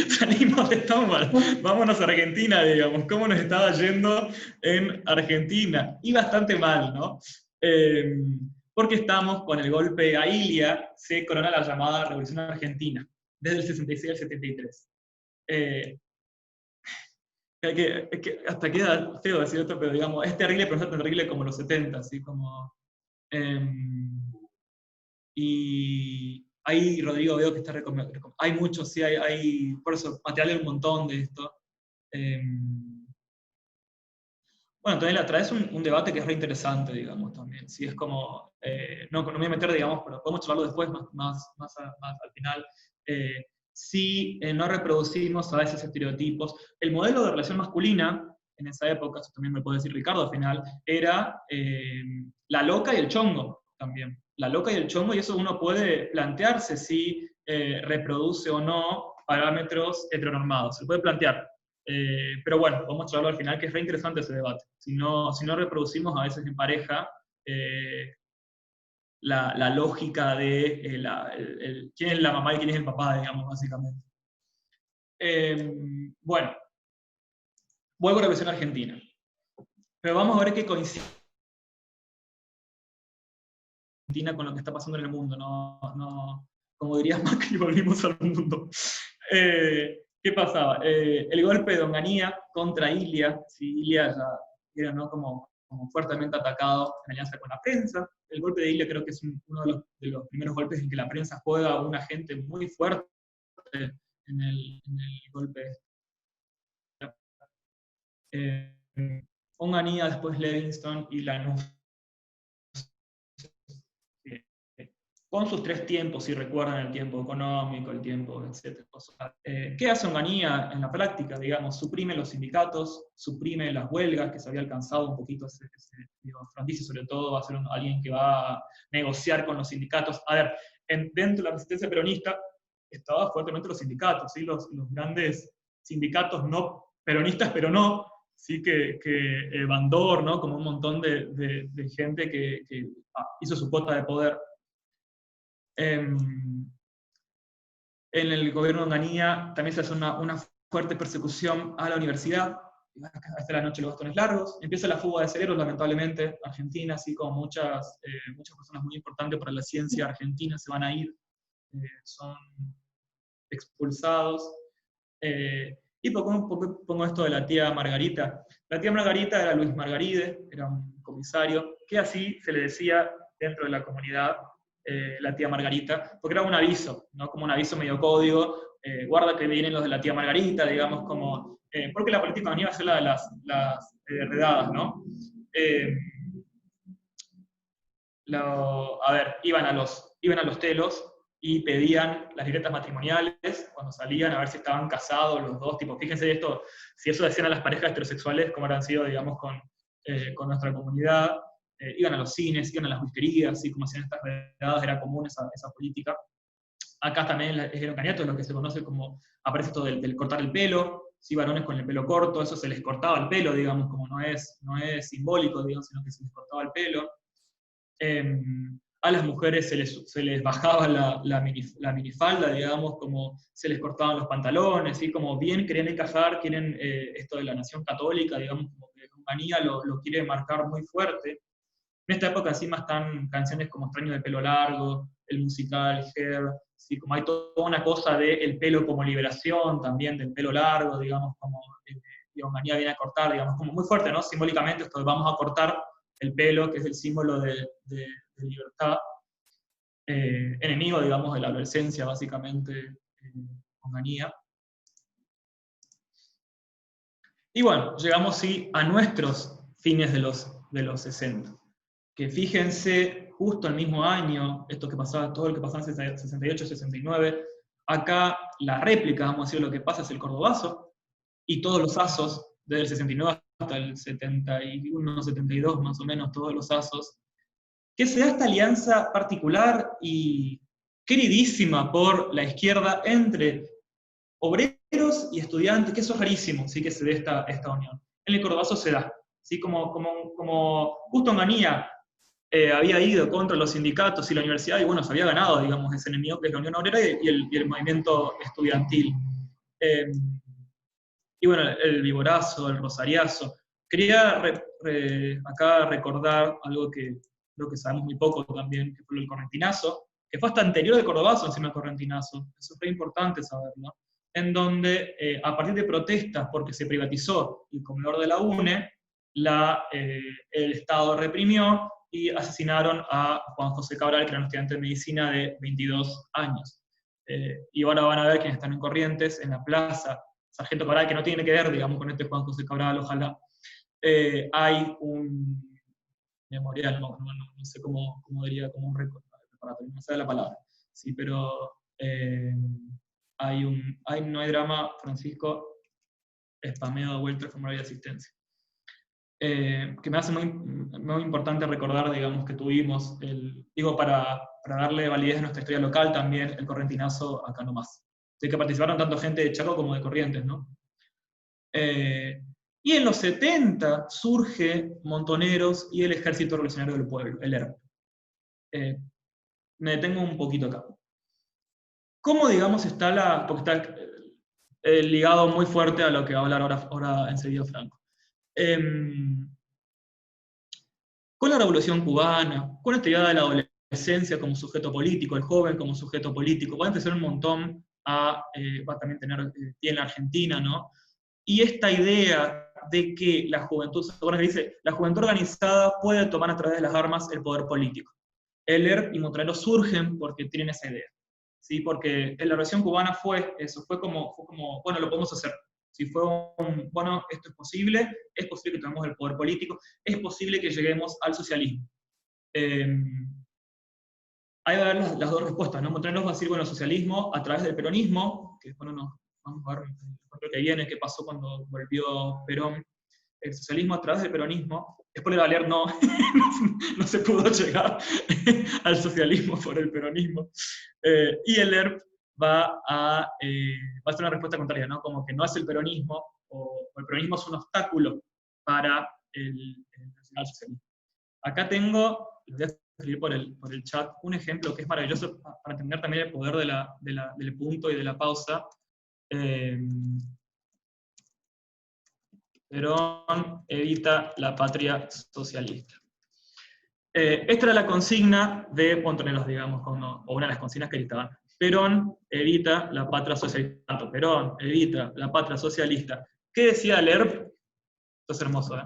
salimos de Stonewall, vámonos a Argentina, digamos, cómo nos estaba yendo en Argentina, y bastante mal, ¿no? Porque estamos con el golpe a Ilia, se corona la llamada Revolución Argentina, desde el 66 al 73. Que hasta queda feo decir esto, pero digamos, es terrible, pero no tan terrible como los 70, así como... y ahí Rodrigo veo que está recomendando. Hay muchos, sí, por eso, material hay un montón de esto. Bueno, también la traes un debate que es re interesante, digamos, también. Sí, es como, no me voy a meter, digamos, pero podemos charlarlo después, más al final. Si no reproducimos a veces estereotipos. El modelo de relación masculina, en esa época, eso también me puede decir Ricardo al final, era la loca y el chongo también. La loca y el chongo, y eso uno puede plantearse si reproduce o no parámetros heteronormados. Se puede plantear. Pero bueno, vamos a charlarlo al final, que es re interesante ese debate. Si no reproducimos a veces en pareja la lógica de quién es la mamá y quién es el papá, digamos, básicamente. Bueno, vuelvo a la versión argentina. Pero vamos a ver qué coincide con lo que está pasando en el mundo. No, como dirías Macri, volvimos al mundo. ¿Qué pasaba? El golpe de Onganía contra Ilia, sí, Ilia ya era, ¿no? como fuertemente atacado en alianza con la prensa. El golpe de Ilia creo que es uno de los primeros golpes en que la prensa juega un agente muy fuerte en el golpe. Onganía, después Livingston y Lanús. Con sus tres tiempos, si recuerdan el tiempo económico, el tiempo, etc. ¿Qué hace Onganía en la práctica? Digamos, suprime los sindicatos, suprime las huelgas, que se había alcanzado un poquito Frondizi sobre todo va a ser alguien que va a negociar con los sindicatos. A ver, dentro de la resistencia peronista estaban fuertemente los sindicatos, ¿sí? los grandes sindicatos no peronistas, pero no, sí que Bandor, ¿no? Como un montón de gente que hizo su cuota de poder. En el gobierno de Onganía también se hace una fuerte persecución a la universidad, hasta la noche los bastones largos, empieza la fuga de cerebros, lamentablemente, Argentina, así como muchas personas muy importantes para la ciencia argentina se van a ir, son expulsados. Y pongo esto de la tía Margarita. La tía Margarita era Luis Margaride, era un comisario, que así se le decía dentro de la comunidad, la tía Margarita, porque era un aviso, ¿no? Como un aviso medio código, guarda que vienen los de la tía Margarita, digamos, como, porque la política venía a ser la de las redadas, ¿no? A ver, iban a los telos y pedían las libretas matrimoniales cuando salían a ver si estaban casados los dos, tipo, fíjense esto, si eso decían a las parejas heterosexuales, como habrán sido, digamos, con nuestra comunidad. Iban a los cines, iban a las whiskerías, y como hacían estas redadas, era común esa política. Acá también es el Onganiato, lo que se conoce como, aparece esto del cortar el pelo, sí, varones con el pelo corto, eso se les cortaba el pelo, digamos, como no es simbólico, digamos, sino que se les cortaba el pelo. a las mujeres se les bajaba la minifalda, digamos, como se les cortaban los pantalones, ¿sí? Como bien querían encajar, quieren esto de la nación católica, digamos, como que Rumanía lo quiere marcar muy fuerte. En esta época encima están canciones como Extraño de pelo largo, el musical Hair, ¿sí? Como hay toda una cosa del pelo como liberación, también del pelo largo, digamos, como Rumanía viene a cortar, digamos, como muy fuerte, ¿no? Simbólicamente esto de vamos a cortar el pelo, que es el símbolo de libertad, enemigo, digamos, de la adolescencia, básicamente, Rumanía. Y bueno, llegamos sí a nuestros fines de los 60. Que fíjense, justo el mismo año, esto que pasaba, todo lo que pasaba en 68, 69, acá la réplica, vamos a decir, lo que pasa es el cordobazo, y todos los asos, desde el 69 hasta el 71, 72, más o menos, todos los asos, que se da esta alianza particular y queridísima por la izquierda entre obreros y estudiantes, que eso es rarísimo, ¿sí? Que se dé esta unión. En el cordobazo se da, ¿sí? Como justo Manía había ido contra los sindicatos y la universidad, y bueno, se había ganado, digamos, ese enemigo que es la Unión Obrera y el movimiento estudiantil. Y bueno, el viborazo, el rosariazo. Quería acá recordar algo que creo que sabemos muy poco también, que fue el correntinazo, que fue hasta anterior del cordobazo encima del correntinazo. Eso fue importante saberlo. En donde, a partir de protestas porque se privatizó el comedor de la UNE, el Estado reprimió y asesinaron a Juan José Cabral, que era un estudiante de medicina de 22 años. Y ahora van a ver quienes están en Corrientes, en la plaza Sargento Cabral, que no tiene que ver, digamos, con este Juan José Cabral, ojalá, hay un memorial, no sé cómo diría, como un récord, no sé la palabra, sí, pero no hay drama, Francisco, spameo de vuelta el formulario de asistencia. Que me hace muy importante recordar, digamos, que tuvimos, para darle validez a nuestra historia local también, el correntinazo acá nomás. Así que participaron tanto gente de Chaco como de Corrientes, ¿no? Y en los 70 surge Montoneros y el Ejército Revolucionario del Pueblo, el ERP. Me detengo un poquito acá. ¿Cómo, digamos, porque está ligado muy fuerte a lo que va a hablar ahora enseguida Franco? Con la Revolución Cubana, con esta idea de la adolescencia como sujeto político, el joven como sujeto político, va a empezar un montón va a también tiene la Argentina, ¿no? Y esta idea de que la juventud, ¿se dice? La juventud organizada puede tomar a través de las armas el poder político. Heller y Montoneros surgen porque tienen esa idea, ¿sí? Porque en la Revolución Cubana fue eso, fue como bueno, lo podemos hacer. Si fue bueno, esto es posible que tengamos el poder político, es posible que lleguemos al socialismo. Ahí va a haber las dos respuestas, ¿no? Montoneros va a decir, bueno, socialismo a través del peronismo, que bueno, vamos a ver el que viene, qué pasó cuando volvió Perón. El socialismo a través del peronismo, spoiler alert, no se pudo llegar al socialismo por el peronismo. Y el ERP va a hacer una respuesta contraria, ¿no? Como que no es el peronismo, o el peronismo es un obstáculo para el nacionalsocialismo. Acá tengo, les voy a escribir por el chat, un ejemplo que es maravilloso para entender también el poder del punto y de la pausa. Perón evita la patria socialista. Esta era la consigna de Montoneros, digamos, o una de las consignas que estaban. Perón evita la patria socialista. Perón evita la patria socialista. ¿Qué decía el ERP? Esto es hermoso, ¿eh?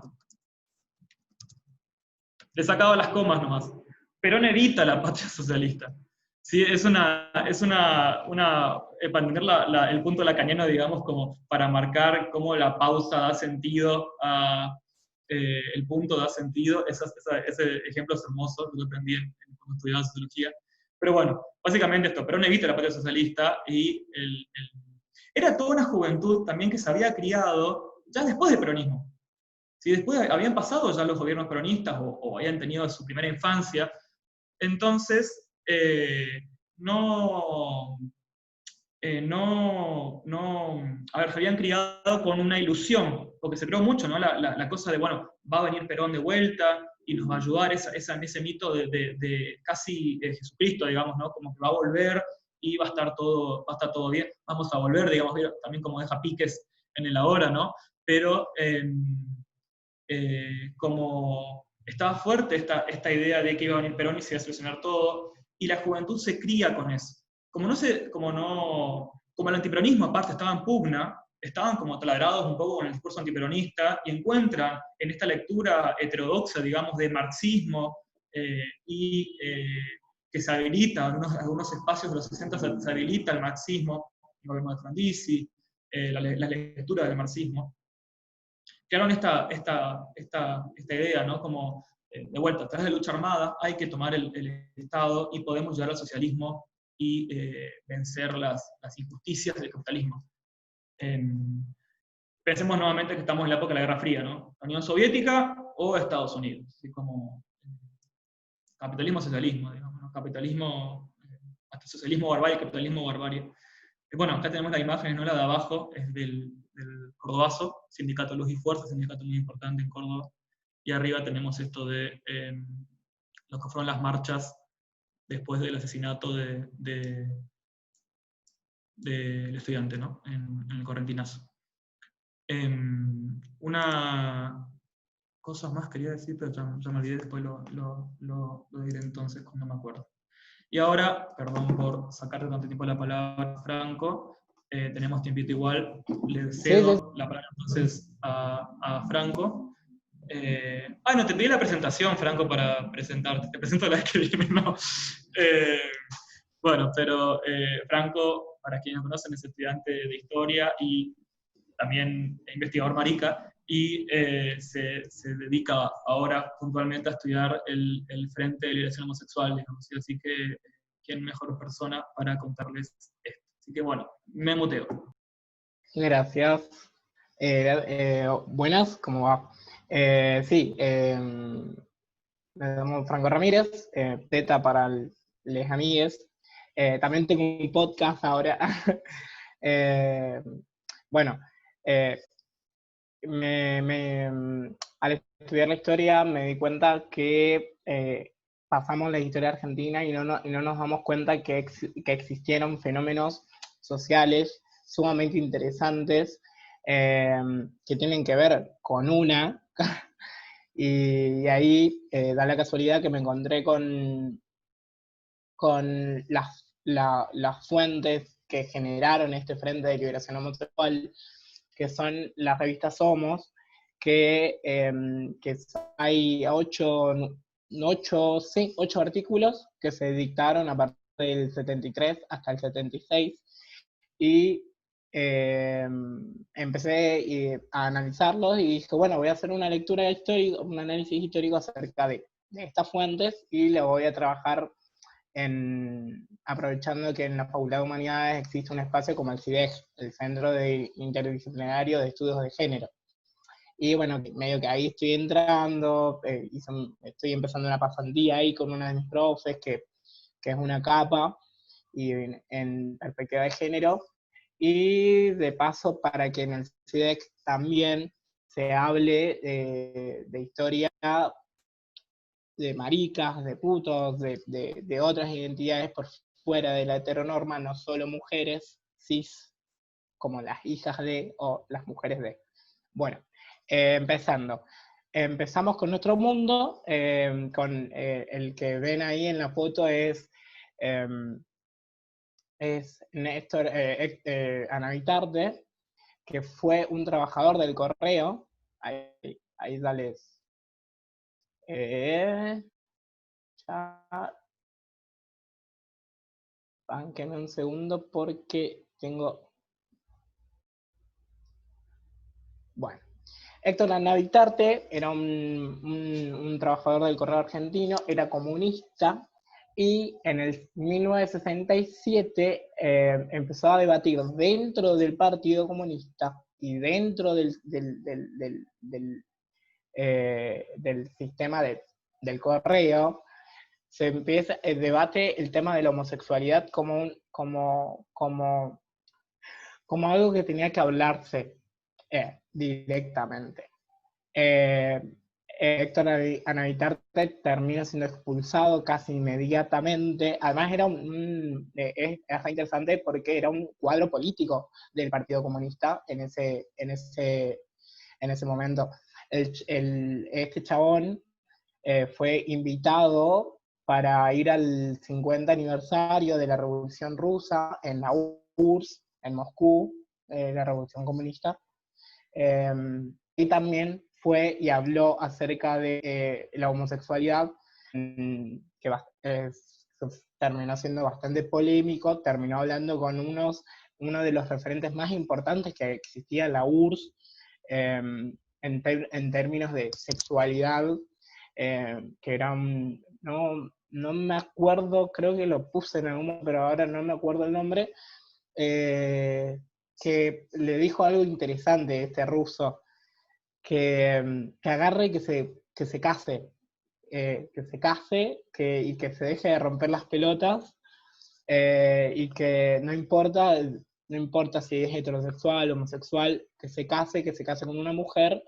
Le sacaba las comas nomás. Perón evita la patria socialista. Sí, para entender el punto lacaniano, digamos, como para marcar cómo la pausa da sentido el punto da sentido. Ese ejemplo es hermoso, lo aprendí cuando estudiaba sociología. Pero bueno, básicamente esto, Perón evita la patria socialista y era toda una juventud también que se había criado ya después del peronismo. ¿Sí? Después habían pasado ya los gobiernos peronistas o habían tenido su primera infancia. Entonces, a ver, se habían criado con una ilusión, porque se creó mucho, ¿no? La cosa de, bueno, va a venir Perón de vuelta, y nos va a ayudar, ese mito de casi Jesucristo, digamos, ¿no? Como que va a volver y va a estar todo bien, vamos a volver, digamos, también como deja piques en el ahora, ¿no? Pero como estaba fuerte esta idea de que iba a venir Perón y se iba a solucionar todo, y la juventud se cría con eso. Como el antiperonismo aparte estaba en pugna, estaban como taladrados un poco con el discurso antiperonista y encuentran en esta lectura heterodoxa, digamos, de marxismo y que se habilita, algunos espacios de los 60 se habilita el marxismo, el gobierno de Frondizi, la lectura del marxismo, crearon esta idea, ¿no? Como, de vuelta, a través de lucha armada hay que tomar el Estado y podemos llegar al socialismo y vencer las injusticias del capitalismo. Pensemos nuevamente que estamos en la época de la Guerra Fría, ¿no? La Unión Soviética o Estados Unidos, así como capitalismo, socialismo, digamos, ¿no? Capitalismo, hasta socialismo barbarie, capitalismo barbarie. Bueno, acá tenemos la imagen, ¿no? La de abajo es del Cordobazo, Sindicato Luz y Fuerza, sindicato muy importante en Córdoba. Y arriba tenemos esto de lo que fueron las marchas después del asesinato del estudiante, ¿no? En el Correntinazo. Una cosa más quería decir, pero ya me olvidé, después lo diré entonces cuando me acuerdo. Y ahora, perdón por sacarte tanto tiempo la palabra, Franco, tenemos tiempito igual, le cedo la palabra entonces a Franco. No, te pedí la presentación, Franco, para presentarte. Te presento la vez que viene, ¿no? Bueno, pero Franco, para quienes no conocen, es estudiante de historia y también investigador marica, y se dedica ahora puntualmente a estudiar el Frente de Liberación Homosexual, digamos, así que quién mejor persona para contarles esto. Así que bueno, me muteo. Gracias. Buenas, ¿cómo va? Sí, me llamo Franco Ramírez, Teta para les amigues. También tengo un podcast ahora. Bueno, al estudiar la historia me di cuenta que pasamos la historia argentina y no nos damos cuenta que existieron fenómenos sociales sumamente interesantes que tienen que ver con una, y ahí da la casualidad que me encontré con las fuentes que generaron este Frente de Liberación Homosexual, que son las revistas Somos, que hay 8 artículos que se dictaron a partir del 73 hasta el 76, y empecé a analizarlos y dije, bueno, voy a hacer una lectura histórica, un análisis histórico acerca de estas fuentes, y lo voy a trabajar aprovechando que en la Facultad de Humanidades existe un espacio como el CIDEG, el Centro Interdisciplinario de Estudios de Género. Y bueno, medio que ahí estoy entrando, estoy empezando una pasantía ahí con una de mis profes, que es una capa, y en perspectiva de género, y de paso para que en el CIDEC también se hable de historia de maricas, de putos, de otras identidades por fuera de la heteronorma, no solo mujeres cis, como las hijas de o las mujeres de. Bueno, empezamos con nuestro mundo, con el que ven ahí en la foto es Néstor Anavitarte, que fue un trabajador del correo. Ahí dales. Ya. Bánquenme un segundo porque tengo. Bueno. Héctor Anavitarte era un trabajador del correo argentino, era comunista, y en el 1967 empezó a debatir dentro del Partido Comunista y dentro del sistema del correo. Se empieza el debate, el tema de la homosexualidad como algo que tenía que hablarse directamente. Héctor Anavitarte termina siendo expulsado casi inmediatamente. Además es interesante porque era un cuadro político del Partido Comunista en ese momento. Este chabón fue invitado para ir al 50 aniversario de la Revolución Rusa en la URSS, en Moscú, la Revolución Comunista. Y también fue y habló acerca de la homosexualidad, que terminó siendo bastante polémico, terminó hablando con uno de los referentes más importantes que existía en la URSS, en términos de sexualidad, que era no me acuerdo, creo que lo puse en algún momento, pero ahora no me acuerdo el nombre, que le dijo algo interesante este ruso, que agarre y que se case, y que se deje de romper las pelotas, y que no importa si es heterosexual, homosexual, que se case con una mujer,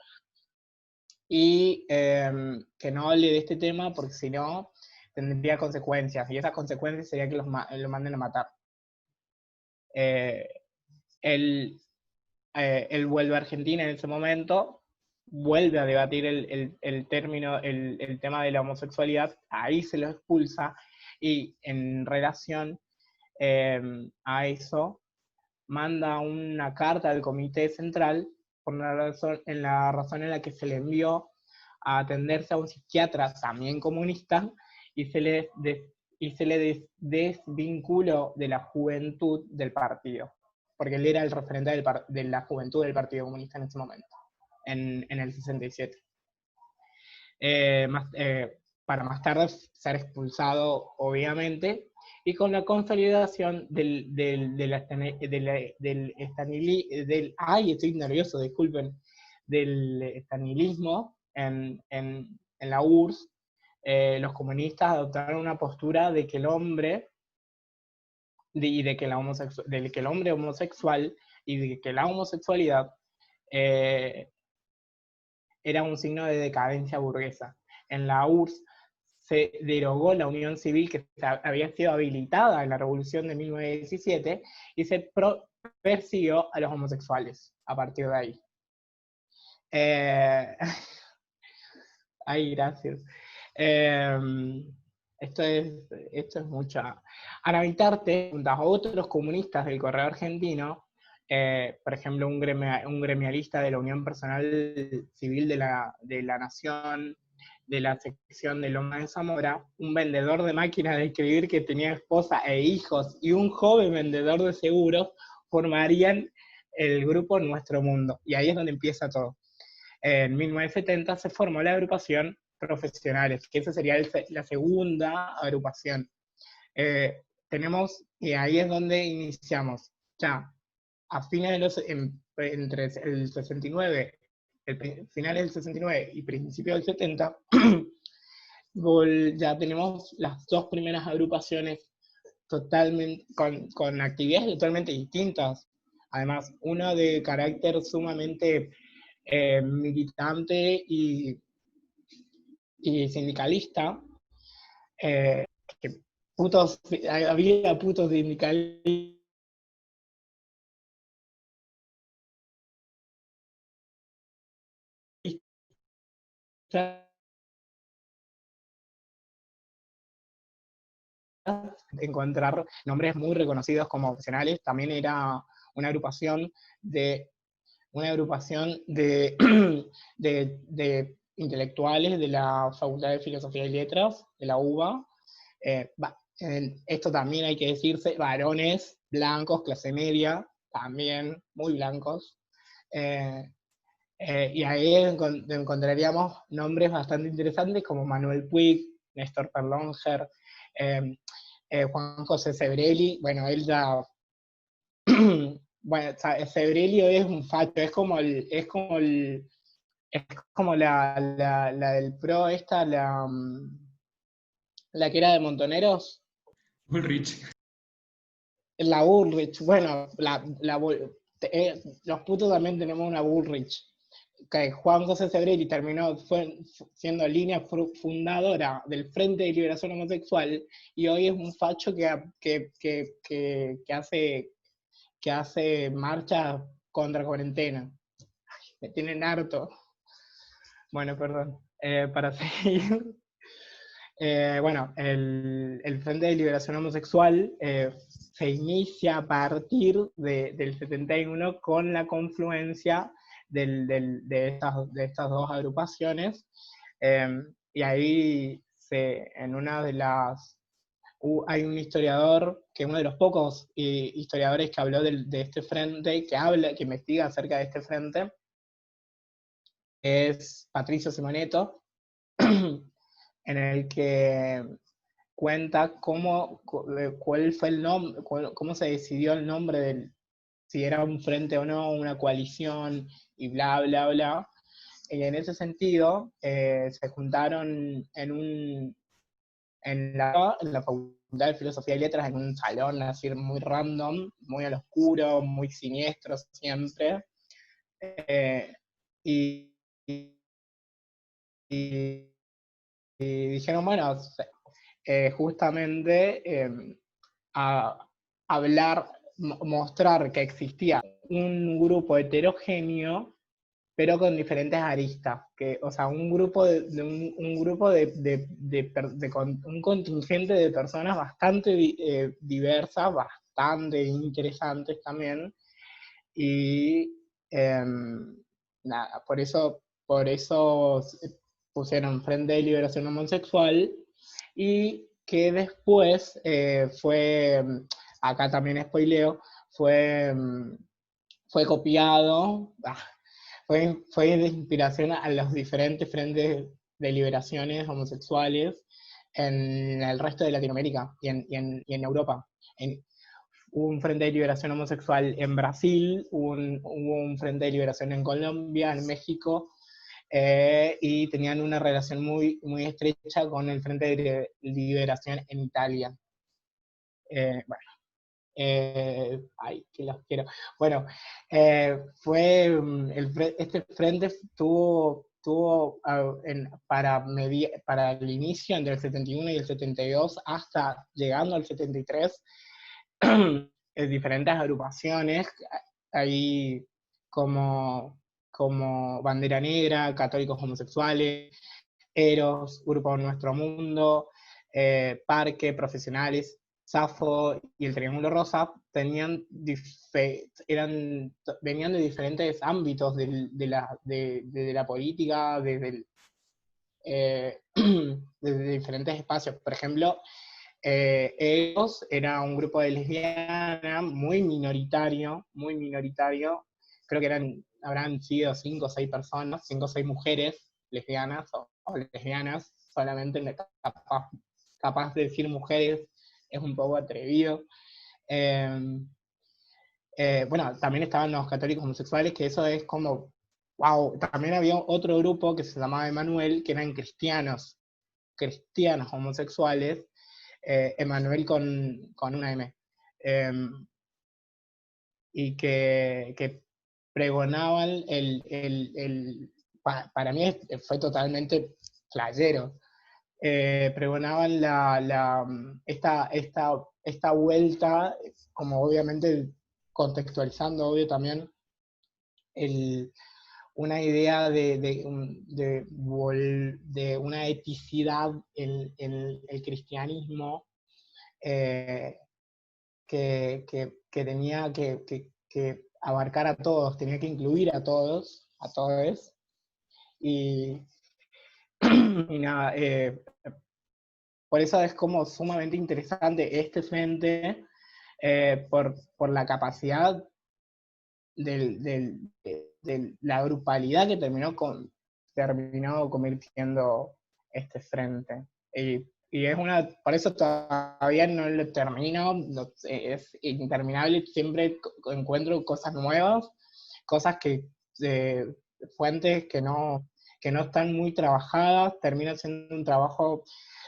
y que no hable de este tema porque si no tendría consecuencias, y esas consecuencias sería que lo manden a matar. Él vuelve a Argentina en ese momento, vuelve a debatir el tema de la homosexualidad, ahí se lo expulsa, y en relación a eso, manda una carta al Comité Central en la razón en la que se le envió a atenderse a un psiquiatra también comunista, y se le desvinculó de la juventud del partido, porque él era el referente de la juventud del Partido Comunista en ese momento, en el 67. Para más tarde ser expulsado, obviamente, y con la consolidación estoy nervioso, disculpen, del estanilismo en la URSS, los comunistas adoptaron una postura de que el hombre de que el hombre homosexual y de que la homosexualidad era un signo de decadencia burguesa. En la URSS se derogó la unión civil que había sido habilitada en la Revolución de 1917 y se persiguió a los homosexuales a partir de ahí. Ay, gracias. Esto es mucha. Anavitarte, junto a otros comunistas del Correo Argentino, por ejemplo, un gremialista de la Unión Personal Civil de la Nación, de la sección de Loma de Zamora, un vendedor de máquinas de escribir que tenía esposa e hijos, y un joven vendedor de seguros, formarían el grupo Nuestro Mundo. Y ahí es donde empieza todo. En 1970 se formó la agrupación Profesionales, que esa sería la segunda agrupación. Y ahí es donde iniciamos. Ya, a fines entre el 69, finales del 69 y principios del 70, ya tenemos las dos primeras agrupaciones totalmente, con actividades totalmente distintas. Además, una de carácter sumamente militante y sindicalista, que había putos sindicalistas encontrar nombres muy reconocidos como profesionales. También era una agrupación de de intelectuales de la Facultad de Filosofía y Letras, de la UBA. Esto también hay que decirse, varones blancos, clase media, también muy blancos. Y ahí encontraríamos nombres bastante interesantes como Manuel Puig, Néstor Perlonger, Juan José Sebrelli. Bueno, él ya... bueno, Sebrelli es un facho, es como la del PRO esta, la que era de Montoneros. Bullrich. La Bullrich, bueno, los putos también tenemos una Bullrich. que Juan José Sebrelli siendo línea fundadora del Frente de Liberación Homosexual, y hoy es un facho que hace marchas contra cuarentena. Ay, me tienen harto. Bueno, perdón. Para seguir. Bueno, el Frente de Liberación Homosexual se inicia a partir del 71 con la confluencia de estas dos agrupaciones, y ahí en una de las... hay un historiador, que es uno de los pocos historiadores que habló de este frente, que investiga acerca de este frente, es Patricio Simoneto, en el que cuenta cuál fue el nombre, cómo se decidió el nombre si era un frente o no, una coalición, y bla, bla, bla. Y en ese sentido, se juntaron en la Facultad de Filosofía y Letras, en un salón así muy random, muy al oscuro, muy siniestro siempre. Y, y, y dijeron, bueno, justamente a mostrar que existía un grupo heterogéneo, pero con diferentes aristas, o sea, un grupo un contingente de personas bastante diversas, bastante interesantes también, y nada, por eso pusieron Frente de Liberación Homosexual, y que después acá también spoileo, fue copiado, fue de inspiración a los diferentes frentes de liberaciones homosexuales en el resto de Latinoamérica y en Europa. Hubo un frente de liberación homosexual en Brasil, hubo un frente de liberación en Colombia, en México, y tenían una relación muy, muy estrecha con el Frente de Liberación en Italia. Bueno, ay, que los quiero. Bueno, este frente para el inicio, entre el 71 y el 72, hasta llegando al 73, diferentes agrupaciones, ahí como Bandera Negra, Católicos Homosexuales, Eros, Grupo Nuestro Mundo, Parque, Profesionales, Safo y el Triángulo Rosa, venían de diferentes ámbitos de la política, desde diferentes espacios. Por ejemplo, Eros era un grupo de lesbianas muy minoritario, creo que habrán sido 5 o 6 personas, 5 o 6 mujeres lesbianas o lesbianas, solamente capaz de decir mujeres es un poco atrevido. Bueno, también estaban los católicos homosexuales, que eso es como, wow. También había otro grupo que se llamaba Emanuel, que eran cristianos homosexuales, Emanuel con una M, y que pregonaban para mí fue totalmente flashero, pregonaban esta vuelta, como obviamente contextualizando, obvio también, una idea de una eticidad en el cristianismo, que tenía que abarcar a todos, tenía que incluir a todos, y, y nada, por eso es como sumamente interesante este frente, por la capacidad de la grupalidad que terminó convirtiendo este frente. Y por eso todavía no lo termino, es interminable, siempre encuentro cosas nuevas, cosas fuentes que no están muy trabajadas, termina siendo un trabajo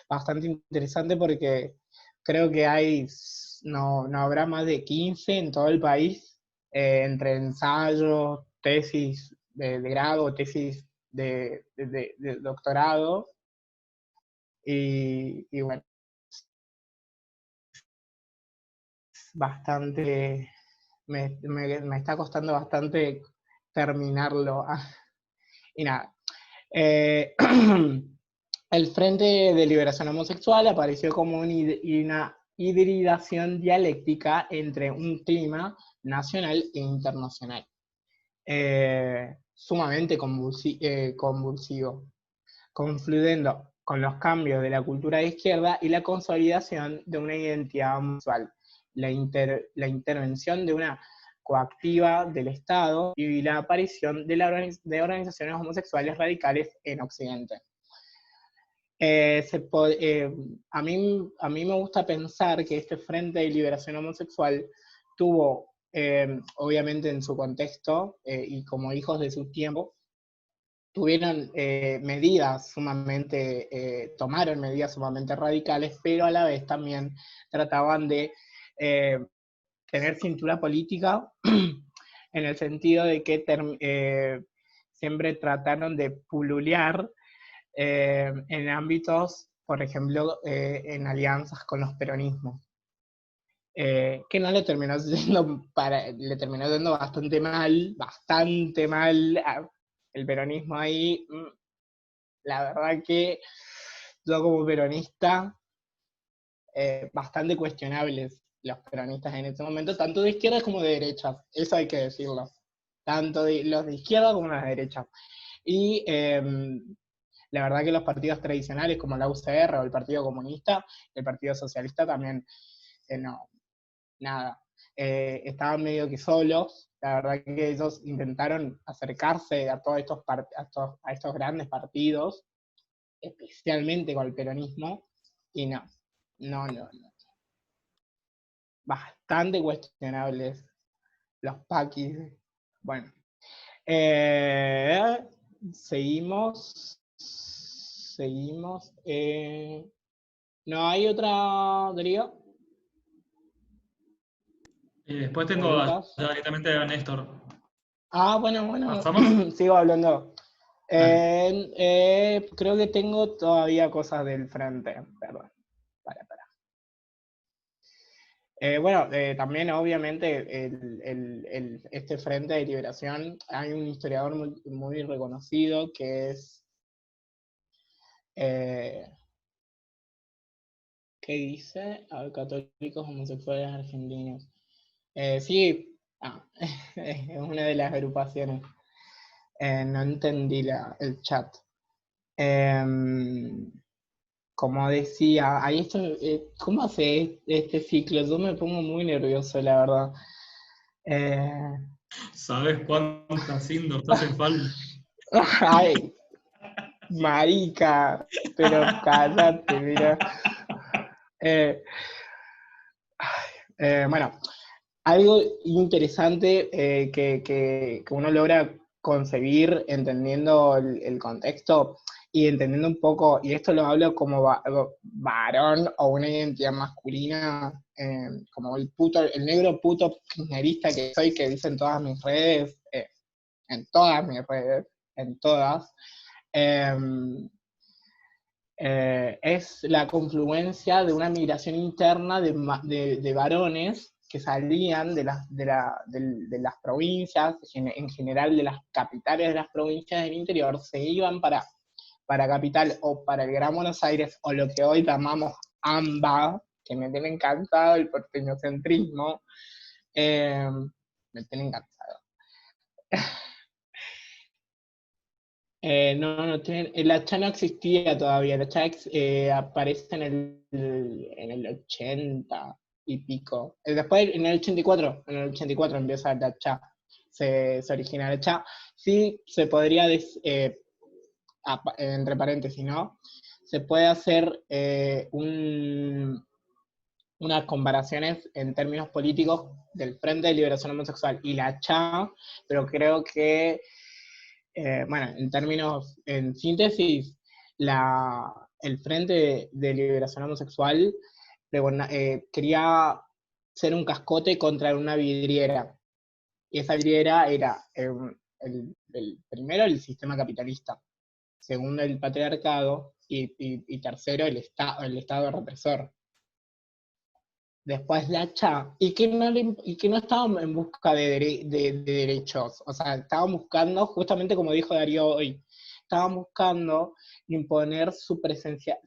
bastante interesante, porque creo que no habrá más de 15 en todo el país, entre ensayos, tesis, de grado o tesis de doctorado, y bueno, bastante, me está costando bastante terminarlo. Y nada. El Frente de Liberación Homosexual apareció como una hibridación dialéctica entre un clima nacional e internacional, sumamente convulsivo, confluyendo con los cambios de la cultura de izquierda y la consolidación de una identidad homosexual, la intervención de una coactiva del Estado y la aparición de organizaciones homosexuales radicales en Occidente. A mí me gusta pensar que este Frente de Liberación Homosexual tuvo, obviamente en su contexto, y como hijos de su tiempo, tuvieron medidas sumamente, tomaron medidas sumamente radicales, pero a la vez también trataban de tener cintura política, en el sentido de que siempre trataron de pululear en ámbitos, por ejemplo, en alianzas con los peronismos. Que no le terminó le terminó yendo bastante mal el peronismo ahí. La verdad que yo como peronista, bastante cuestionables los peronistas en ese momento, tanto de izquierda como de derecha, eso hay que decirlo, tanto los de izquierda como los de derecha. Y la verdad que los partidos tradicionales como la UCR o el Partido Comunista, el Partido Socialista también, no, nada, estaban medio que solos. La verdad que ellos intentaron acercarse a todos a estos grandes partidos, especialmente con el peronismo, y no. Bastante cuestionables los paquis. Bueno, seguimos. ¿No hay otra, Darío? Después ¿O tengo Lucas? ya directamente a Néstor. Bueno, ¿Pasamos? sigo hablando. Dale. Creo que tengo todavía cosas del frente. Perdón. Para. Bueno, también obviamente este Frente de Liberación, hay un historiador muy reconocido que es, ¿qué dice? A ver, católicos homosexuales argentinos. Sí, es una de las agrupaciones. No entendí el chat. Como decía, ahí esto, ¿cómo hace este ciclo? Yo me pongo muy nervioso, la verdad. ¿Sabes cuántas síndromes hacen falta? Ay, marica, pero cállate, mira. Eh, bueno, algo interesante que uno logra concebir entendiendo el contexto y entendiendo un poco, y esto lo hablo como varón o una identidad masculina, como el negro puto kirchnerista que soy, que dice en todas mis redes, en todas, es la confluencia de una migración interna de varones que salían de las provincias, en general de las capitales de las provincias del interior, se iban para Capital o para el Gran Buenos Aires, o lo que hoy llamamos AMBA, que me tiene encantado el porteñocentrismo, me tiene encantado. La CHA no existía todavía, la CHA aparece en el 80 y pico. Después, en el 84 empieza la CHA, se origina la CHA. Sí, se podría, entre paréntesis, ¿no? Se puede hacer unas comparaciones en términos políticos del Frente de Liberación Homosexual y la CHA, pero creo que bueno, en síntesis, el Frente de Liberación Homosexual quería ser un cascote contra una vidriera. Y esa vidriera era el primero, el sistema capitalista, segundo, el patriarcado, y tercero, el Estado represor. Después la CHA, y que no estábamos en busca de derechos, o sea, estábamos buscando, justamente como dijo Darío hoy, estábamos buscando imponer su presencia,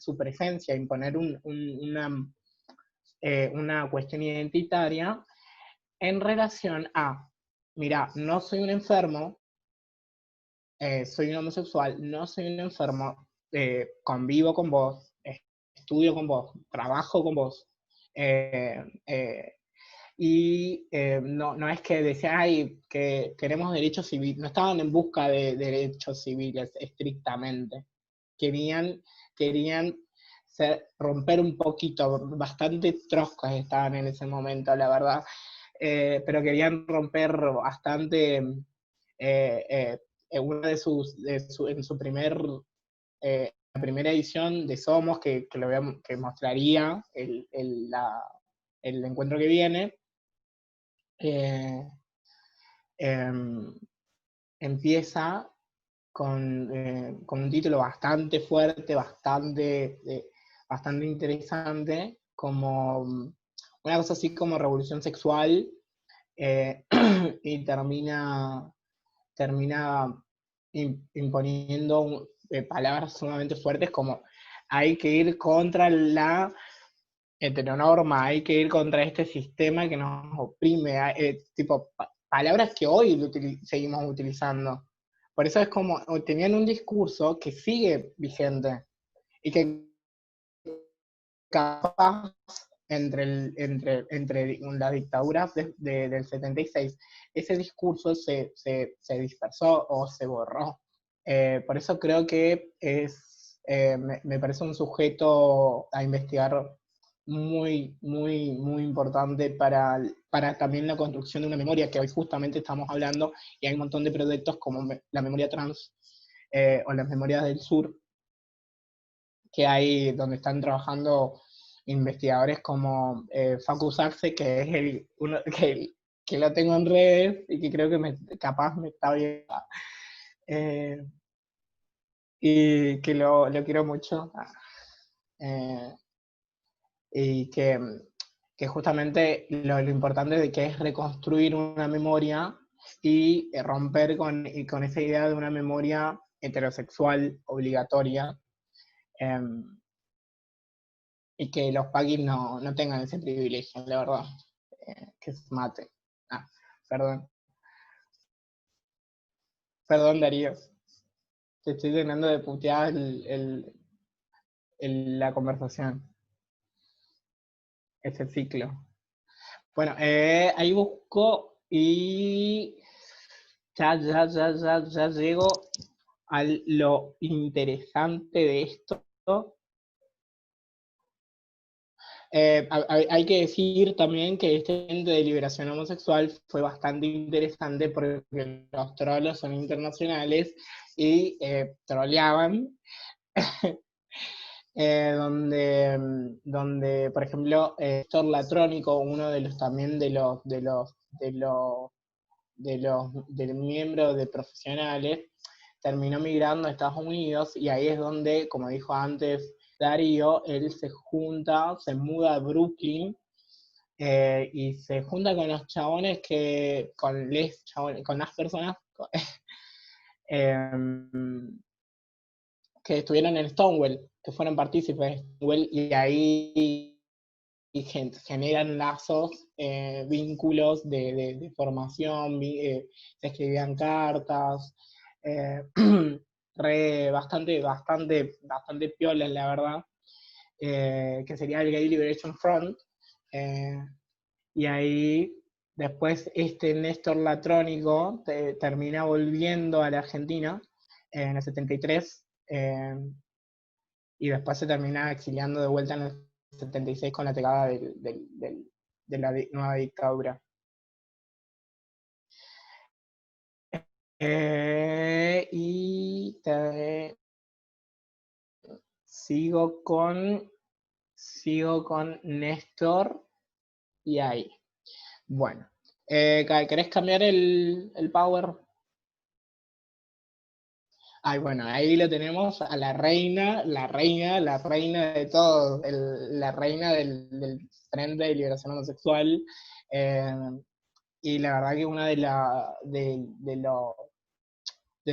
imponer una cuestión identitaria en relación a, mira, no soy un enfermo, soy un homosexual, no soy un enfermo, convivo con vos, estudio con vos, trabajo con vos, eh, eh, y no es que decían, ay, que queremos derechos civiles, no estaban en busca de derechos civiles estrictamente, querían romper un poquito, bastante troscos estaban en ese momento, la verdad, pero querían romper bastante, una en su la primera edición de Somos, que mostraría el encuentro que viene, eh, em, empieza con un título bastante fuerte, bastante interesante, como una cosa así como revolución sexual, y termina imponiendo palabras sumamente fuertes como hay que ir contra la heteronorma, hay que ir contra este sistema que nos oprime, tipo palabras que hoy seguimos utilizando. Por eso es como, tenían un discurso que sigue vigente y que capaz entre las dictaduras del 76, ese discurso se dispersó o se borró. Por eso creo que me parece un sujeto a investigar muy importante para también la construcción de una memoria, que hoy justamente estamos hablando, y hay un montón de proyectos como la memoria trans, o las memorias del sur, que hay donde están trabajando investigadores como Facu Saxe, que es uno que lo tengo en redes y que creo que capaz me está viendo. Y que lo quiero mucho. Eh, y que justamente lo importante de que es reconstruir una memoria y romper con esa idea de una memoria heterosexual obligatoria, y que los paquis no tengan ese privilegio, la verdad, que se mate. Ah, perdón. Perdón, Darío. Te estoy teniendo de putear la conversación, ese ciclo. Bueno, ahí busco y ya llego a lo interesante de esto. Hay que decir también que este evento de liberación homosexual fue bastante interesante porque los trolos son internacionales y troleaban, donde, por ejemplo, Héctor Latrónico, uno de los también de los miembros de profesionales, terminó migrando a Estados Unidos, y ahí es donde, como dijo antes Darío, él se muda a Brooklyn, y se junta con los chabones con las personas que estuvieron en Stonewall, que fueron partícipes de Stonewall, y ahí generan lazos, vínculos de formación, se escribían cartas, bastante piolas, la verdad, que sería el Gay Liberation Front, eh, y ahí después Néstor Latrónico termina volviendo a la Argentina en el 73, y después se termina exiliando de vuelta en el 76 con la llegada de la nueva dictadura. Y sigo con Néstor y ahí. Bueno, ¿querés cambiar el power? Ay, bueno, ahí lo tenemos a la reina de todo, la reina del Frente de Liberación Homosexual. eh, y la verdad que una de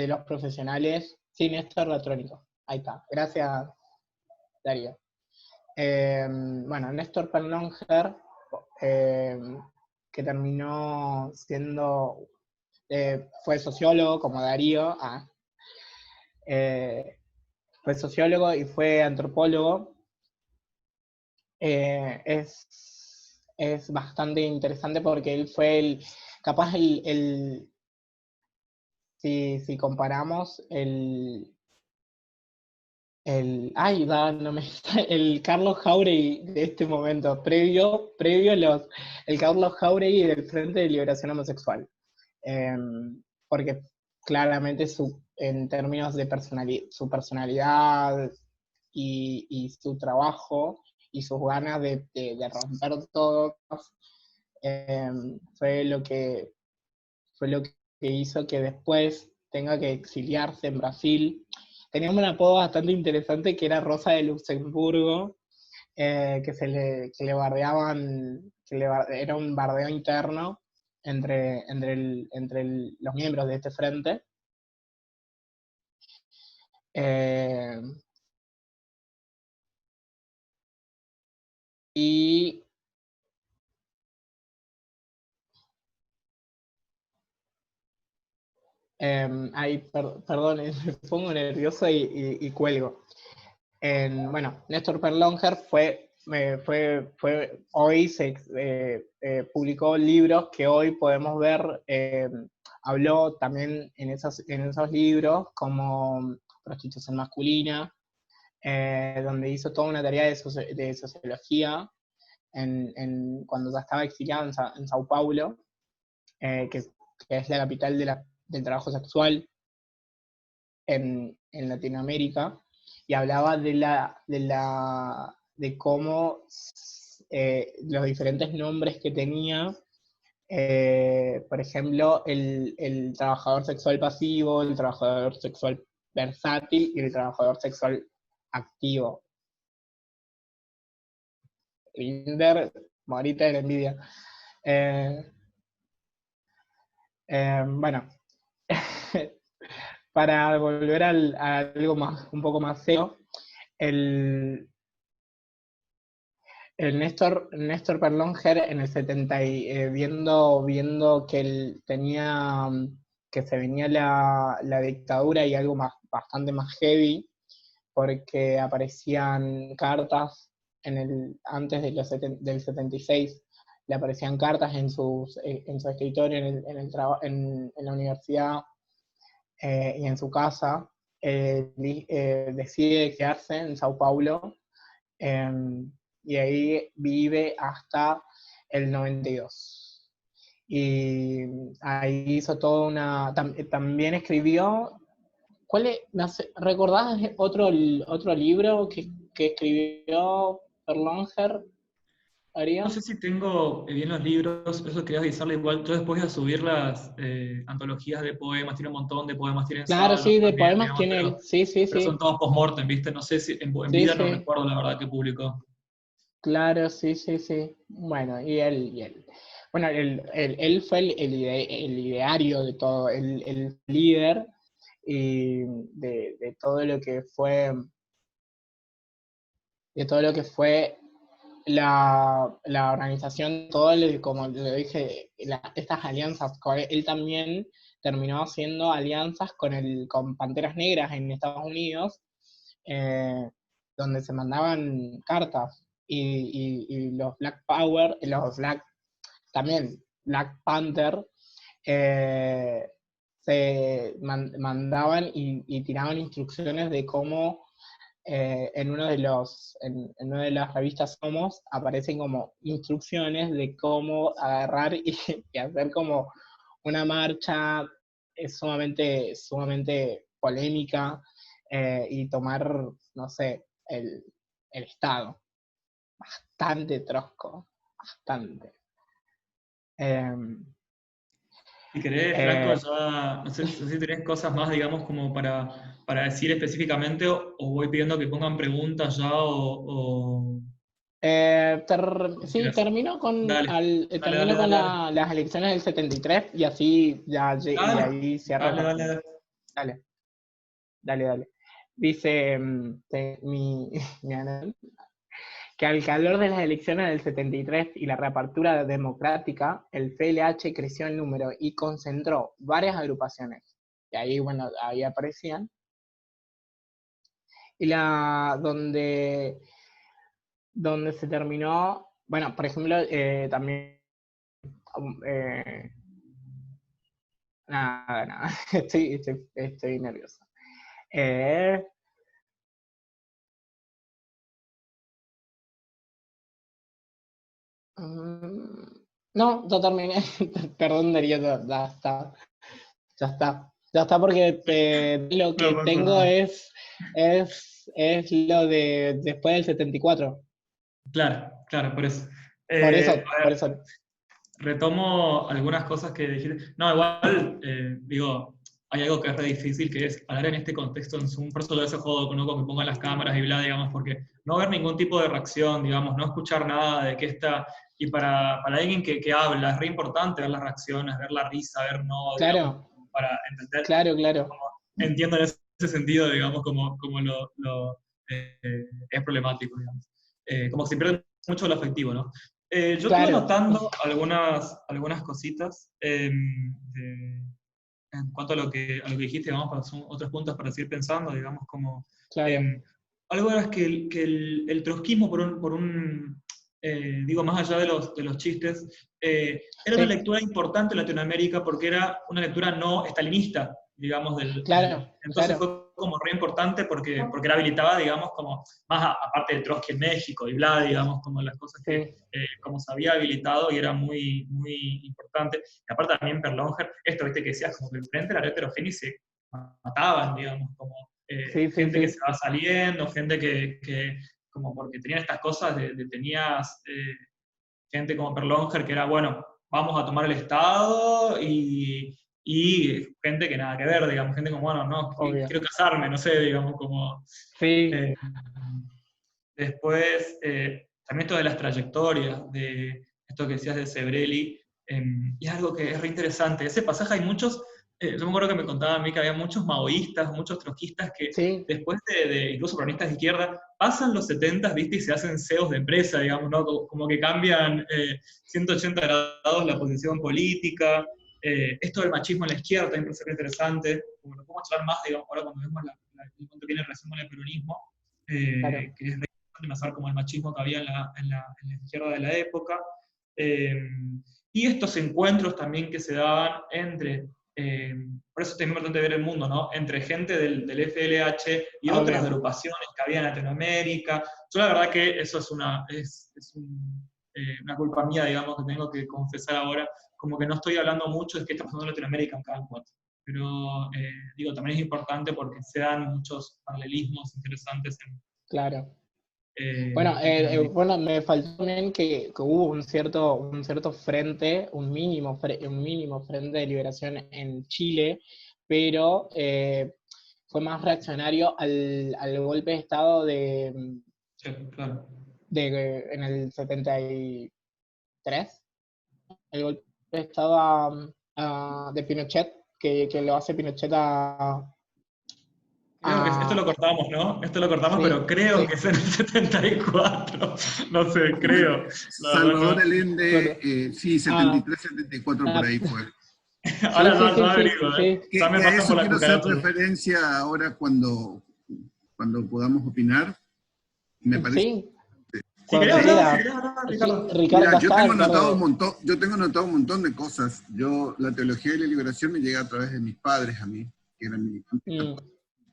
los profesionales, sí, Néstor Latrónico. Ahí está. Gracias, Darío. Bueno, Néstor Perlonger, eh, que terminó siendo, fue sociólogo como Darío, eh, fue sociólogo y fue antropólogo. Es bastante interesante porque él fue capaz si comparamos ay, no me el Carlos Jauregui de este momento, previo el Carlos Jauregui del Frente de Liberación Homosexual. Eh, Porque claramente en términos de su personalidad y su trabajo y sus ganas de romper todo, eh, fue lo que fue lo que hizo que después tenga que exiliarse en Brasil. Teníamos un apodo bastante interesante que era Rosa de Luxemburgo, que le bardeaban, era un bardeo interno entre los miembros de este frente. Eh, y perdón, me pongo nervioso y cuelgo. Bueno, Néstor Perlonger hoy publicó libros que hoy podemos ver, habló también en esos libros como Prostitución Masculina, donde hizo toda una tarea de sociología cuando ya estaba exiliado en Sao Paulo, que es la capital del trabajo sexual en Latinoamérica, y hablaba de cómo los diferentes nombres que tenía, por ejemplo, el trabajador sexual pasivo, el trabajador sexual versátil y el trabajador sexual activo. Grinder, morita de la envidia. Bueno, para volver a algo un poco más serio, el, el Néstor Perlonger en el 70, viendo que él tenía, que se venía la dictadura y algo bastante más heavy, porque aparecían cartas antes del 76, le aparecían cartas en su escritorio en la universidad, y en su casa. Decide quedarse en Sao Paulo, y ahí vive hasta el 92. Y ahí hizo toda también escribió. ¿Recordás otro libro que escribió Perlonger, No María? sé si tengo bien los libros, eso quería avisarle igual. Yo después voy a subir las antologías de poemas, tiene un montón de poemas, tiene Claro, ensayos sí, de también, poemas digamos, tiene él. Sí, sí, pero son sí. todos post-mortem, ¿viste? No sé si en Sí, vida no sí. recuerdo la verdad que publicó. Claro, sí, sí, sí. Bueno, y él. Bueno, él fue el ideario de todo, el líder y de todo lo que fue, de todo lo que fue la organización, como le dije, estas alianzas. Él también terminó haciendo alianzas con Panteras Negras en Estados Unidos, eh, donde se mandaban cartas, y los Black Power, también Black Panther, eh, mandaban y tiraban instrucciones de cómo, en una de las revistas Somos aparecen como instrucciones de cómo agarrar y hacer como una marcha, sumamente polémica, y tomar, no sé, el Estado. Bastante trosco, bastante. Em, Si querés, Franco, eh, ya no sé si tenés cosas más, digamos, como para para decir específicamente o voy pidiendo que pongan preguntas ya o Sí, quieras? Dale, dale, termino dale, con dale, dale. las elecciones del 73 y así ya, y Dale, ahí cierro dale, con... dale, dale. Dale, dale. Dice mi que al calor de las elecciones del 73 y la reapertura democrática, el PLH creció en número y concentró varias agrupaciones. Y ahí, bueno, ahí aparecían. Y donde se terminó, bueno, por ejemplo, también, eh, nada, estoy nervioso. Eh, no, ya terminé. Perdón, Darío, ya está. Ya está. Ya está porque lo No que pasa tengo nada. es lo de después del 74. Claro, claro, por eso. Por A eso, por ver, eso. retomo algunas cosas que dijiste. No, igual, digo, hay algo que es re difícil, que es hablar en este contexto en Zoom, por eso lo hace juego ¿no? Con que pongan las cámaras y bla, digamos, porque no ver ningún tipo de reacción, digamos, no escuchar nada de qué está. Y para alguien que habla, es re importante ver las reacciones, ver la risa, ver no, digamos, Claro, para entender. claro. Como, entiendo en ese sentido, digamos, como es problemático, digamos. Como que se pierde mucho lo afectivo, ¿no? Yo estuve Claro, anotando algunas cositas en cuanto a lo que dijiste, vamos, son otros puntos para seguir pensando, digamos, como... claro. em, algo era que el trotskismo, digo, más allá de los chistes, era una Sí, lectura importante en Latinoamérica porque era una lectura no estalinista, digamos, entonces claro. fue como re importante porque era habilitada, digamos, como más aparte de Trotsky en México y bla, digamos, como las cosas que Sí, como se había habilitado y era muy, muy importante. Y aparte también Perlonger, esto, viste, que decías, como que el frente era la heterogénea y se mataban, digamos, como gente que se sí. va saliendo, gente como porque tenían estas cosas, tenías gente como Perlonger que era, bueno, vamos a tomar el Estado y gente que nada que ver, digamos, gente como, bueno, no, Obvio. quiero casarme, no sé, digamos, como... Sí, eh, después, también esto de las trayectorias, de esto que decías de Sebrelli, y es algo que es re interesante. Ese pasaje hay muchos, yo me acuerdo que me contaban a mí que había muchos maoístas, muchos trotskistas que sí, después incluso peronistas de izquierda, pasan los 70, ¿viste? Y se hacen CEOs de empresa, digamos, ¿no? Como que cambian 180 grados la posición política. Esto del machismo en la izquierda también parece interesante, como lo podemos hablar más, digamos, ahora cuando vemos el punto que viene relación con el peronismo, claro. que es pensar como el machismo que había en la izquierda de la época. Eh, y estos encuentros también que se daban por eso es importante ver el mundo, ¿no? Entre gente del FLH y otras Obvio. agrupaciones que había en Latinoamérica. Yo la verdad que eso una culpa mía, digamos, que tengo que confesar ahora, como que no estoy hablando mucho de qué está pasando en Latinoamérica en cada cuatro. Pero digo, también es importante porque se dan muchos paralelismos interesantes Claro. en Bueno, Latinoamérica. bueno, me faltó también que hubo un cierto frente, un mínimo frente de liberación en Chile, pero fue más reaccionario al golpe de Estado Sí, claro. en el 73, el golpe de Estado de Pinochet, que lo hace Pinochet Creo que esto lo a... cortamos, ¿no? Esto lo cortamos, Sí, pero creo que sí, es en el 74. No sé, creo. La verdad Salvador no. Allende, perdón. sí, Ah, 73, 74 por ah, ahí fue. sí, Ahora sí, ya, sí, ya sí, averiguo, ¿eh? sí. Ya me Que a pasan eso por la quiero hacer cucaracha. referencia ahora cuando podamos opinar. Me parece. Sí, Si querés cuando hablar, si quiera. querés hablar, Sí, Ricardo. Ricardo, Mira, acá está, Ricardo. yo tengo anotado un montón de cosas. La teología de la liberación me llega a través de mis padres a mí, que eran militantes Mm, católicos,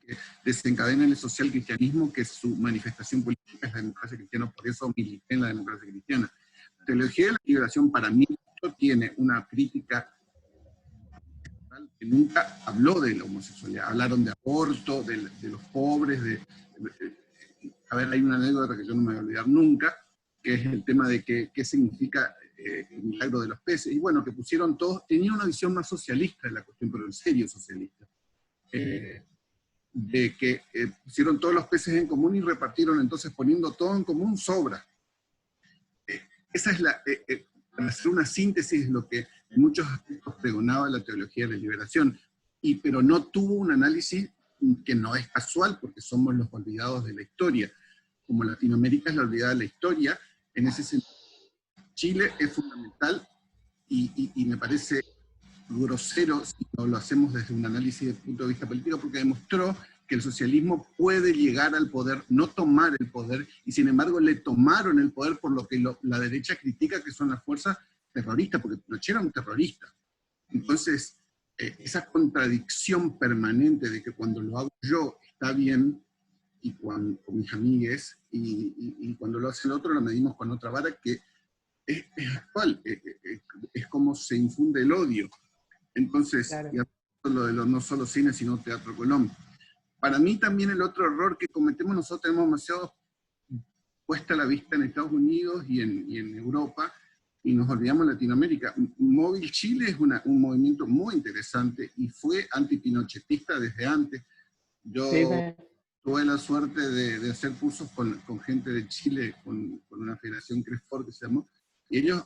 que desencadenan el social cristianismo, que su manifestación política es la democracia cristiana, por eso milité en la democracia cristiana. La teología de la liberación para mí tiene una crítica que nunca habló de la homosexualidad. Hablaron de aborto, de los pobres, a ver, hay una anécdota que yo no me voy a olvidar nunca, que es el tema de qué significa el milagro de los peces. Y bueno, que pusieron todos, tenían una visión más socialista de la cuestión, pero en serio socialista. de que pusieron todos los peces en común y repartieron, entonces poniendo todo en común sobra. Esa es para hacer una síntesis, lo que en muchos aspectos pregonaba la teología de la liberación, pero no tuvo un análisis que no es casual, porque somos los olvidados de la historia. Como Latinoamérica es la olvidada de la historia, en ese sentido, Chile es fundamental y me parece grosero si no lo hacemos desde un análisis de punto de vista político, porque demostró que el socialismo puede llegar al poder, no tomar el poder, y sin embargo le tomaron el poder, por lo que la derecha critica que son las fuerzas terroristas, porque Pinochet era un terrorista. Entonces, esa contradicción permanente de que cuando lo hago yo está bien, y con mis amigues, y cuando lo hace el otro lo medimos con otra vara, que es actual, es como se infunde el odio. Entonces, Claro. lo de los no solo cine, sino Teatro Colón. Para mí también el otro error que cometemos nosotros, tenemos demasiado puesta la vista en Estados Unidos y en Europa, y nos olvidamos de Latinoamérica. Móvil Chile es un movimiento muy interesante, y fue antipinochetista desde antes. Yo tuve la suerte de hacer cursos con gente de Chile, con una federación CRESFOR que se llamó, y ellos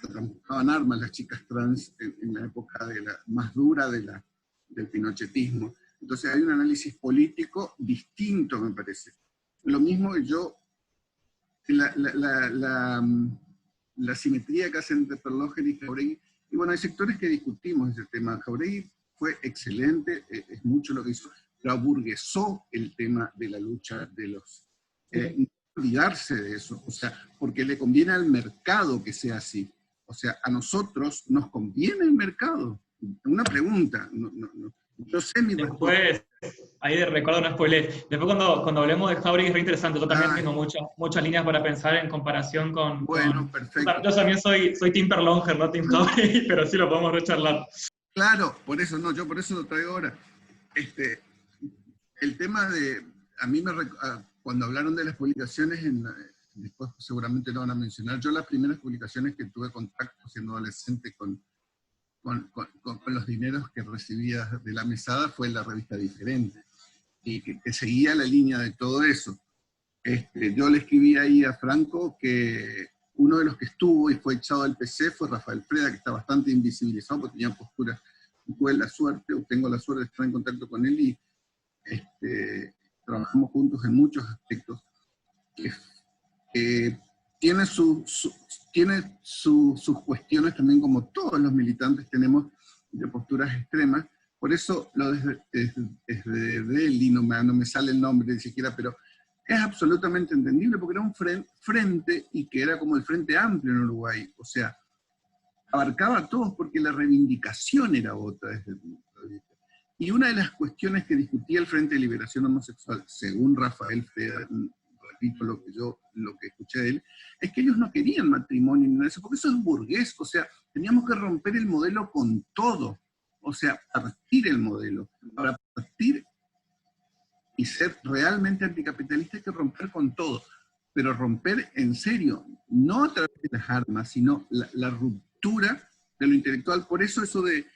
transportaban armas, las chicas trans, en la época más dura del pinochetismo. Entonces hay un análisis político distinto, me parece. Lo mismo que la simetría que hacen entre Perlóger y Jáuregui, y bueno, hay sectores que discutimos ese tema. Jáuregui fue excelente, es mucho lo que hizo, pero aburguesó el tema de la lucha de los... no olvidarse de eso, o sea, porque le conviene al mercado que sea así. O sea, a nosotros nos conviene el mercado. Una pregunta, yo sé mi respuesta. Después, ahí recuerdo no spoiler. Después cuando hablemos de Jáuregui es re interesante. Yo también tengo muchas líneas para pensar en comparación con... Bueno, perfecto. Yo también soy Team Perlonger, no Team Jáuregui, pero sí lo podemos recharlar. Claro, por eso yo por eso lo traigo ahora. El tema de... A mí cuando hablaron de las publicaciones, después seguramente lo van a mencionar, yo las primeras publicaciones que tuve contacto siendo adolescente con los dineros que recibía de la mesada fue la revista Diferente, y que seguía la línea de todo eso. Yo le escribí ahí a Franco que uno de los que estuvo y fue echado del PC fue Rafael Freda, que está bastante invisibilizado porque tenía posturas. Tuve la suerte, o tengo la suerte de estar en contacto con él, y trabajamos juntos en muchos aspectos. Tiene sus cuestiones también, como todos los militantes tenemos, de posturas extremas. Por eso lo desde él, y no me sale el nombre ni siquiera, pero es absolutamente entendible, porque era un frente, y que era como el Frente Amplio en Uruguay. O sea, abarcaba a todos porque la reivindicación era otra desde el punto de vista. Y una de las cuestiones que discutía el Frente de Liberación Homosexual, según Rafael Freda, repito lo que escuché de él, es que ellos no querían matrimonio ni nada de eso, porque eso es burgués. O sea, teníamos que romper el modelo con todo. O sea, partir el modelo. Para partir y ser realmente anticapitalista hay que romper con todo. Pero romper en serio, no a través de las armas, sino la ruptura de lo intelectual. Por eso de,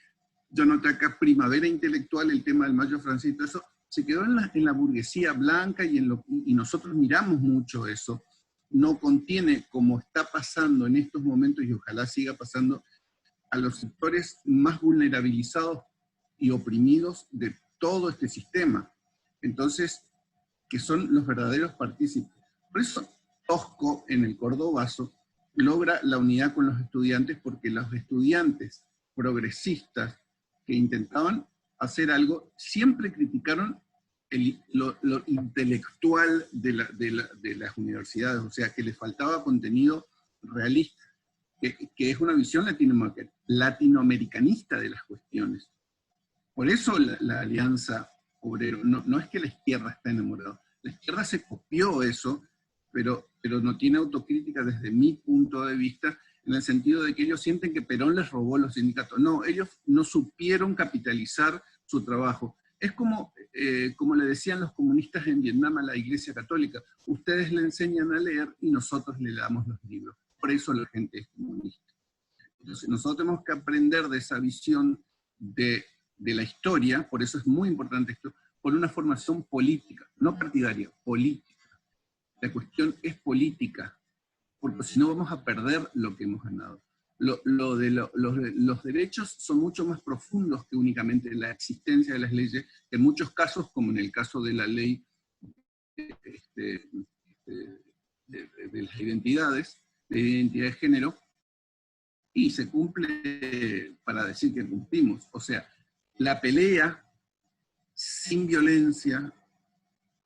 yo noté acá primavera intelectual, el tema del Mayo francés, todo eso, se quedó en la burguesía blanca, y nosotros miramos mucho eso. No contiene, como está pasando en estos momentos, y ojalá siga pasando, a los sectores más vulnerabilizados y oprimidos de todo este sistema. Entonces, que son los verdaderos partícipes. Por eso Tosco, en el Cordobazo, logra la unidad con los estudiantes, porque los estudiantes progresistas que intentaban hacer algo siempre criticaron lo intelectual de las universidades, o sea, que les faltaba contenido realista, que es una visión latinoamericanista de las cuestiones. Por eso la Alianza Obrero, no es que la izquierda está enamorada, la izquierda se copió eso, pero no tiene autocrítica desde mi punto de vista, en el sentido de que ellos sienten que Perón les robó los sindicatos. No, ellos no supieron capitalizar su trabajo. Es como le decían los comunistas en Vietnam a la Iglesia Católica: ustedes le enseñan a leer y nosotros le damos los libros. Por eso la gente es comunista. Entonces nosotros tenemos que aprender de esa visión de la historia. Por eso es muy importante esto, por una formación política, no partidaria, política. La cuestión es política, porque si no vamos a perder lo que hemos ganado. Los derechos son mucho más profundos que únicamente la existencia de las leyes, en muchos casos, como en el caso de la ley de las identidades, de identidad de género, y se cumple para decir que cumplimos. O sea, la pelea sin violencia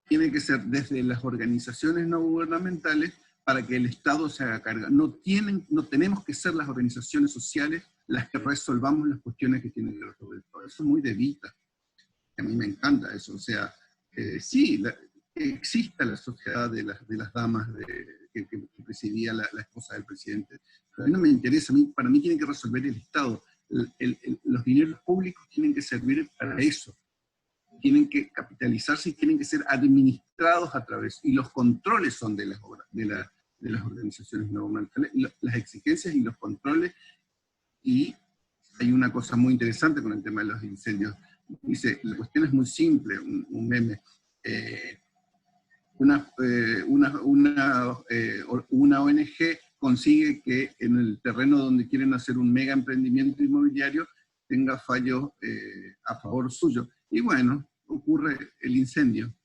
tiene que ser desde las organizaciones no gubernamentales para que el Estado se haga cargo. No tenemos que ser las organizaciones sociales las que resolvamos las cuestiones que tienen que resolver. Eso es muy de Vita. A mí me encanta eso. O sea, sí, exista la sociedad de las damas que presidía la esposa del presidente. Pero a mí no me interesa. Para mí tiene que resolver el Estado. Los dineros públicos tienen que servir para eso. Tienen que capitalizarse y tienen que ser administrados a través, y los controles son de las organizaciones no gubernamentales, las exigencias y los controles. Y hay una cosa muy interesante con el tema de los incendios. Dice, la cuestión es muy simple, un meme. Una ONG consigue que en el terreno donde quieren hacer un mega emprendimiento inmobiliario tenga fallos a favor suyo. Y bueno, ocurre el incendio.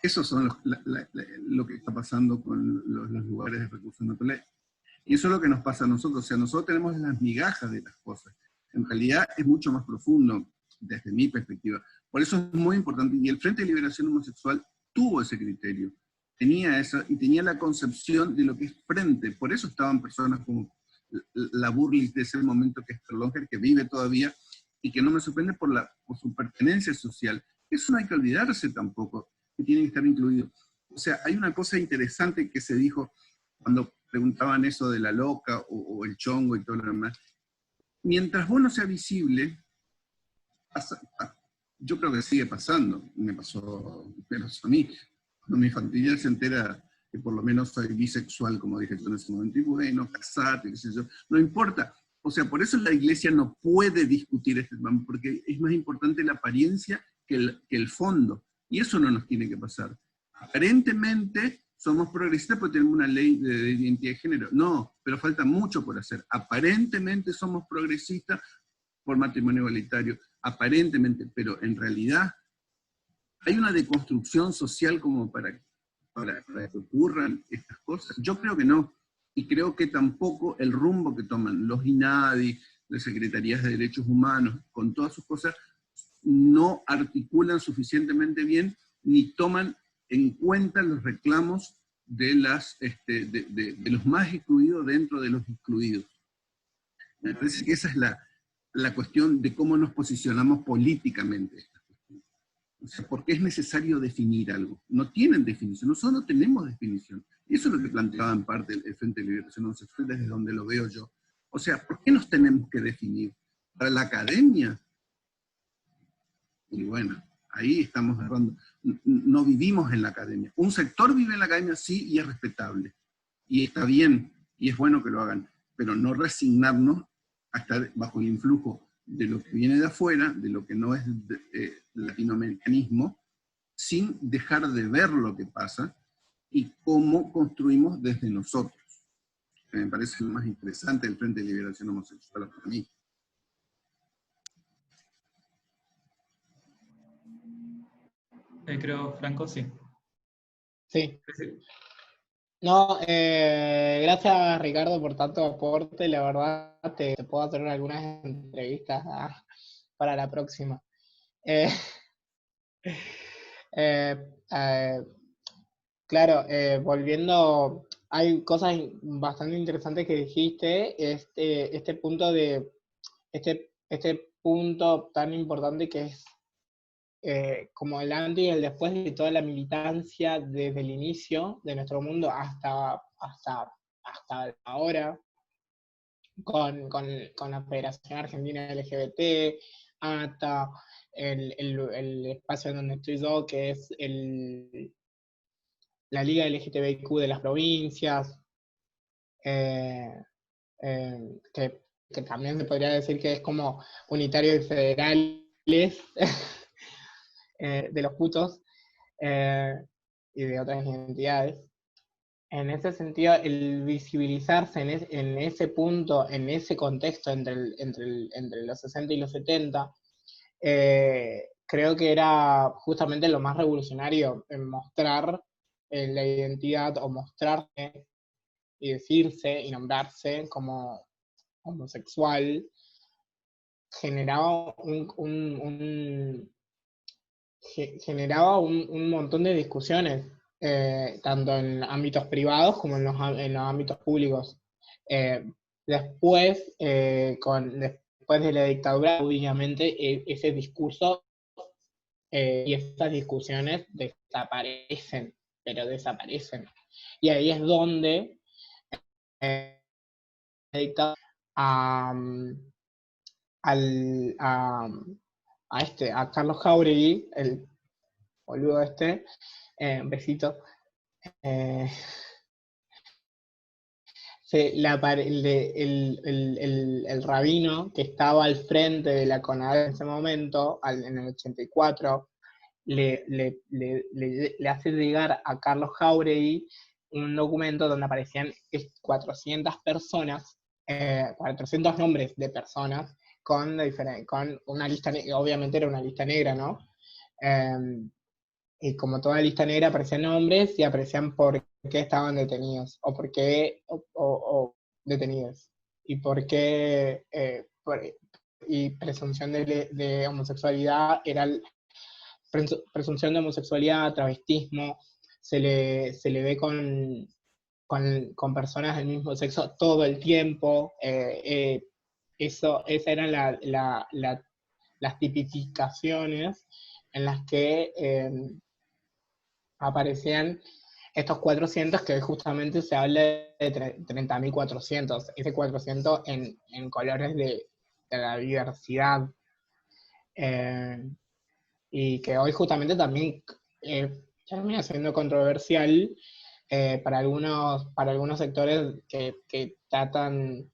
Eso son lo que está pasando con los lugares de recursos naturales. Y eso es lo que nos pasa a nosotros. O sea, nosotros tenemos las migajas de las cosas. En realidad es mucho más profundo desde mi perspectiva. Por eso es muy importante. Y el Frente de Liberación Homosexual tuvo ese criterio. Tenía esa, y tenía la concepción de lo que es frente. Por eso estaban personas como la Burlis de ese momento, que es Perlonger, que vive todavía, y que no me sorprende por su pertenencia social. Eso no hay que olvidarse tampoco, que tiene que estar incluido. O sea, hay una cosa interesante que se dijo cuando preguntaban eso de la loca o el chongo y todo lo demás. Mientras vos no seas visible, yo creo que sigue pasando. Me pasó a mí. Cuando mi familia se entera que por lo menos soy bisexual, como dije yo en ese momento, y bueno, casate, qué sé yo, no importa. O sea, por eso la iglesia no puede discutir este tema, porque es más importante la apariencia que el fondo. Y eso no nos tiene que pasar. Aparentemente somos progresistas porque tenemos una ley de identidad de género. No, pero falta mucho por hacer. Aparentemente somos progresistas por matrimonio igualitario. Aparentemente, pero en realidad hay una deconstrucción social como para que ocurran estas cosas. Yo creo que no. Y creo que tampoco el rumbo que toman los INADI, las Secretarías de Derechos Humanos, con todas sus cosas, no articulan suficientemente bien ni toman en cuenta los reclamos de los más excluidos dentro de los excluidos. Me parece que esa es la cuestión de cómo nos posicionamos políticamente. O sea, ¿por qué es necesario definir algo? No tienen definición, nosotros no tenemos definición. Y eso es lo que planteaba en parte el Frente de Liberación Homosexual, desde donde lo veo yo. O sea, ¿por qué nos tenemos que definir? ¿Para la academia? Y bueno, ahí estamos errando. No vivimos en la academia. Un sector vive en la academia, sí, y es respetable. Y está bien, y es bueno que lo hagan. Pero no resignarnos a estar bajo el influjo de lo que viene de afuera, de lo que no es latinoamericanismo, sin dejar de ver lo que pasa y cómo construimos desde nosotros. Que me parece lo más interesante del Frente de Liberación Homosexual para mí. Creo, Franco, sí. Sí. No, gracias Ricardo por tanto aporte, la verdad te puedo hacer algunas entrevistas para la próxima. Claro, volviendo, hay cosas bastante interesantes que dijiste, este punto este punto tan importante que es como el antes y el después de toda la militancia desde el inicio de nuestro mundo hasta ahora, con la Federación Argentina LGBT, hasta el espacio en donde estoy yo, que es la Liga LGTBIQ de las provincias, que también se podría decir que es como unitarios y federales. de los putos y de otras identidades. En ese sentido, el visibilizarse en ese punto, en ese contexto entre los 60 y los 70, creo que era justamente lo más revolucionario, en mostrar la identidad o mostrarse y decirse y nombrarse como homosexual, generaba generaba un montón de discusiones, tanto en ámbitos privados como en los ámbitos públicos. Después de la dictadura, obviamente, ese discurso y esas discusiones desaparecen, pero desaparecen. Y ahí es donde la dictadura a Carlos Jáuregui, el boludo un besito, el rabino que estaba al frente de la CONADE en ese momento, en el 84, le hace llegar a Carlos Jáuregui un documento donde aparecían 400 personas, 400 nombres de personas, con una lista, obviamente era una lista negra, ¿no? Y como toda lista negra aparecían nombres y aparecían por qué estaban detenidos, o por qué detenidos, y por qué, y presunción de homosexualidad, presunción de homosexualidad, travestismo, se le ve con personas del mismo sexo todo el tiempo. Esas eran las tipificaciones en las que aparecían estos 400, que justamente se habla de 30.400, ese 400 en colores de la diversidad. Y que hoy justamente también termina siendo controversial para algunos sectores que tratan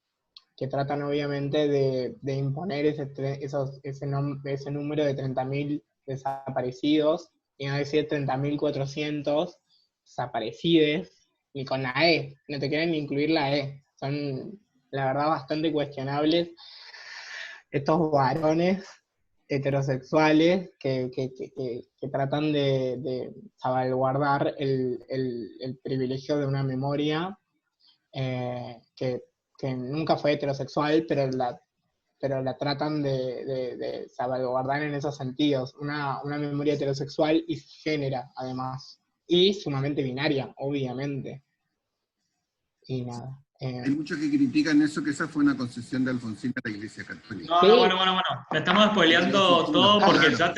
obviamente de imponer ese número de 30.000 desaparecidos, y no decir 30.400 desaparecidos, ni con la E, no te quieren ni incluir la E. Son, la verdad, bastante cuestionables estos varones heterosexuales que tratan de salvaguardar el privilegio de una memoria que nunca fue heterosexual, pero la tratan de salvaguardar en esos sentidos. Una memoria heterosexual y cisgénera, además. Y sumamente binaria, obviamente. Y nada. Hay muchos que critican eso, que esa fue una concesión de Alfonsín a la Iglesia Católica. No, Sí. no, bueno. Le estamos spoileando todo porque ya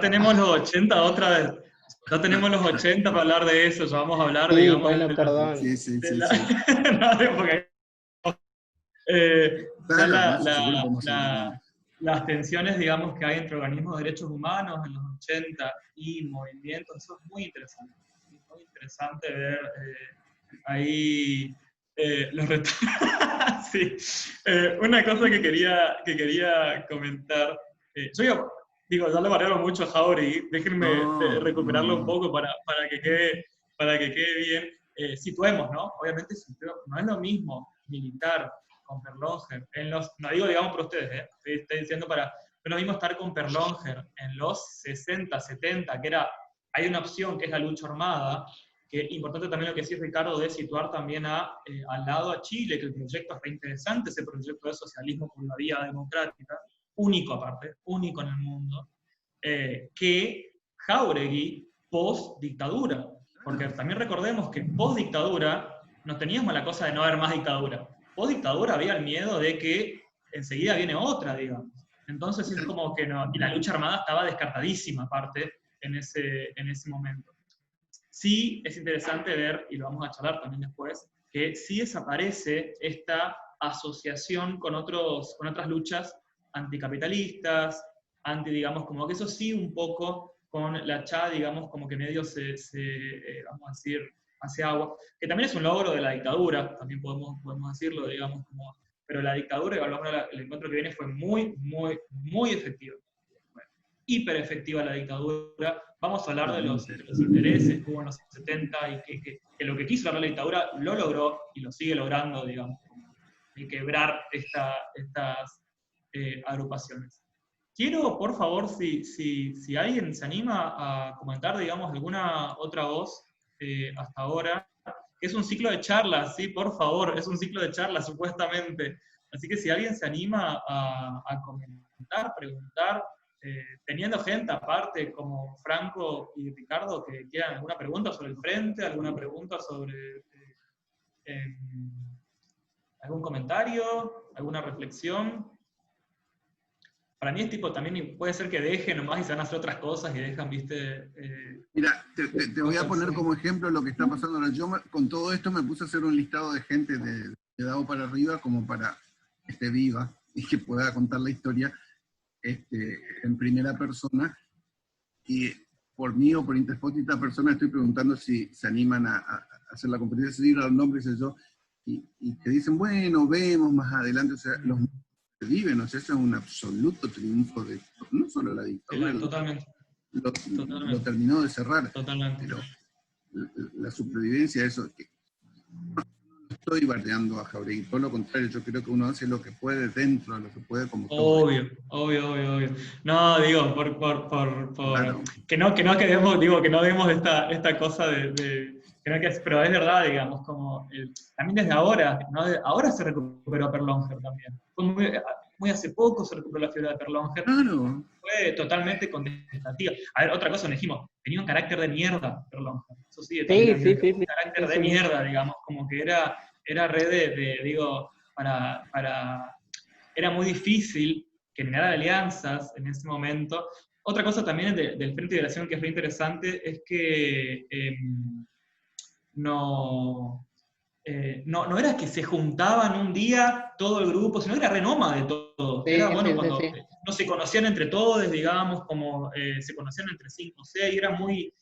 tenemos los 80 otra vez. Ya tenemos los 80 para hablar de eso, ya vamos a hablar, Sí, digamos, bueno, perdón. Sí. No, porque las tensiones, digamos, que hay entre organismos de derechos humanos en los 80 y movimientos, eso es muy interesante. Es muy interesante ver ahí los retos. Sí. Una cosa que quería comentar. Yo digo, ya le variaron mucho a Jáuregui, déjenme recuperarlo un poco para que quede bien. Situemos, ¿no? Obviamente no es lo mismo militar con Perlonger, no digo digamos por ustedes, estoy diciendo no es lo mismo estar con Perlonger en los 60, 70, hay una opción que es la lucha armada, que es importante también lo que decía Ricardo de situar también al lado a Chile, que el proyecto está interesante, ese proyecto de socialismo por la vía democrática, único aparte, único en el mundo, que Jáuregui post-dictadura, porque también recordemos que post-dictadura no teníamos la cosa de no haber más dictadura. Post-dictadura había el miedo de que enseguida viene otra, digamos. Entonces es como que no, y la lucha armada estaba descartadísima aparte en ese momento. Sí es interesante ver, y lo vamos a charlar también después, que sí desaparece esta asociación con otras luchas anticapitalistas, digamos, como que eso sí un poco con la CHA, digamos, como que medio vamos a decir, hace agua, que también es un logro de la dictadura, también podemos decirlo, digamos, pero la dictadura, y el encuentro que viene fue muy, muy, muy efectivo. Bueno, hiper efectiva la dictadura. Vamos a hablar de los intereses que hubo en los 70 y que lo que quiso la dictadura lo logró y lo sigue logrando, digamos, de quebrar estas agrupaciones. Quiero, por favor, si alguien se anima a comentar, digamos, alguna otra voz hasta ahora, que es un ciclo de charlas, sí, por favor, es un ciclo de charlas, supuestamente. Así que si alguien se anima a comentar, preguntar, teniendo gente aparte como Franco y Ricardo que quieran alguna pregunta sobre el frente, alguna pregunta sobre algún comentario, alguna reflexión. Para mí es tipo, también puede ser que dejen nomás y se van a hacer otras cosas y dejan, viste... Mira, te voy a poner como ejemplo lo que está pasando ahora. Yo con todo esto me puse a hacer un listado de gente de Dado para arriba como para que esté viva y que pueda contar la historia en primera persona. Y por mí o por interpósita persona estoy preguntando si se animan a hacer la competencia, seguir a los nombres y te dicen, bueno, vemos más adelante, o sea, los viven, o sea, eso es un absoluto triunfo de no solo la dictadura, Totalmente. Lo terminó de cerrar. Totalmente. Pero la supervivencia, eso, que no estoy bardeando a Jáuregui, por lo contrario, yo creo que uno hace lo que puede dentro de lo que puede como todo. Obvio. No, digo, Claro. que no quedemos, digo, que no demos esta cosa pero es verdad, digamos, como también desde ahora, ¿no? Ahora se recuperó Perlonger también. Fue muy hace poco se recuperó la figura de Perlonger. Claro. Fue totalmente contestativa. A ver, otra cosa donde dijimos, tenía un carácter de mierda Perlonger. Eso sí, un carácter de mierda, digamos, como que era red digo, era muy difícil generar alianzas en ese momento. Otra cosa también del Frente de Liberación que fue interesante es que no era que se juntaban un día todo el grupo, sino que era re nómade todo. Era bueno cuando no se conocían entre todos, digamos, como se conocían entre 5 o 6, era muy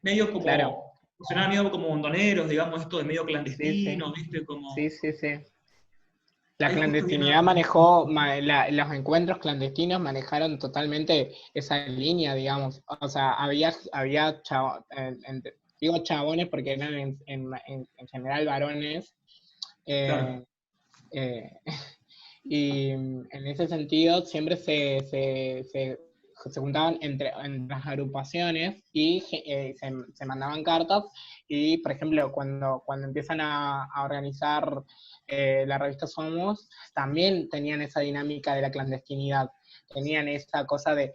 medio como, funcionaba medio como montoneros, digamos, esto de medio clandestino, ¿viste? Como, sí. La clandestinidad manejó, los encuentros clandestinos manejaron totalmente esa línea, digamos. O sea, había digo chabones porque eran en general varones. claro. Y en ese sentido siempre se juntaban entre las agrupaciones y se mandaban cartas. Y, por ejemplo, cuando empiezan a organizar la revista Somos, también tenían esa dinámica de la clandestinidad. Tenían esa cosa de,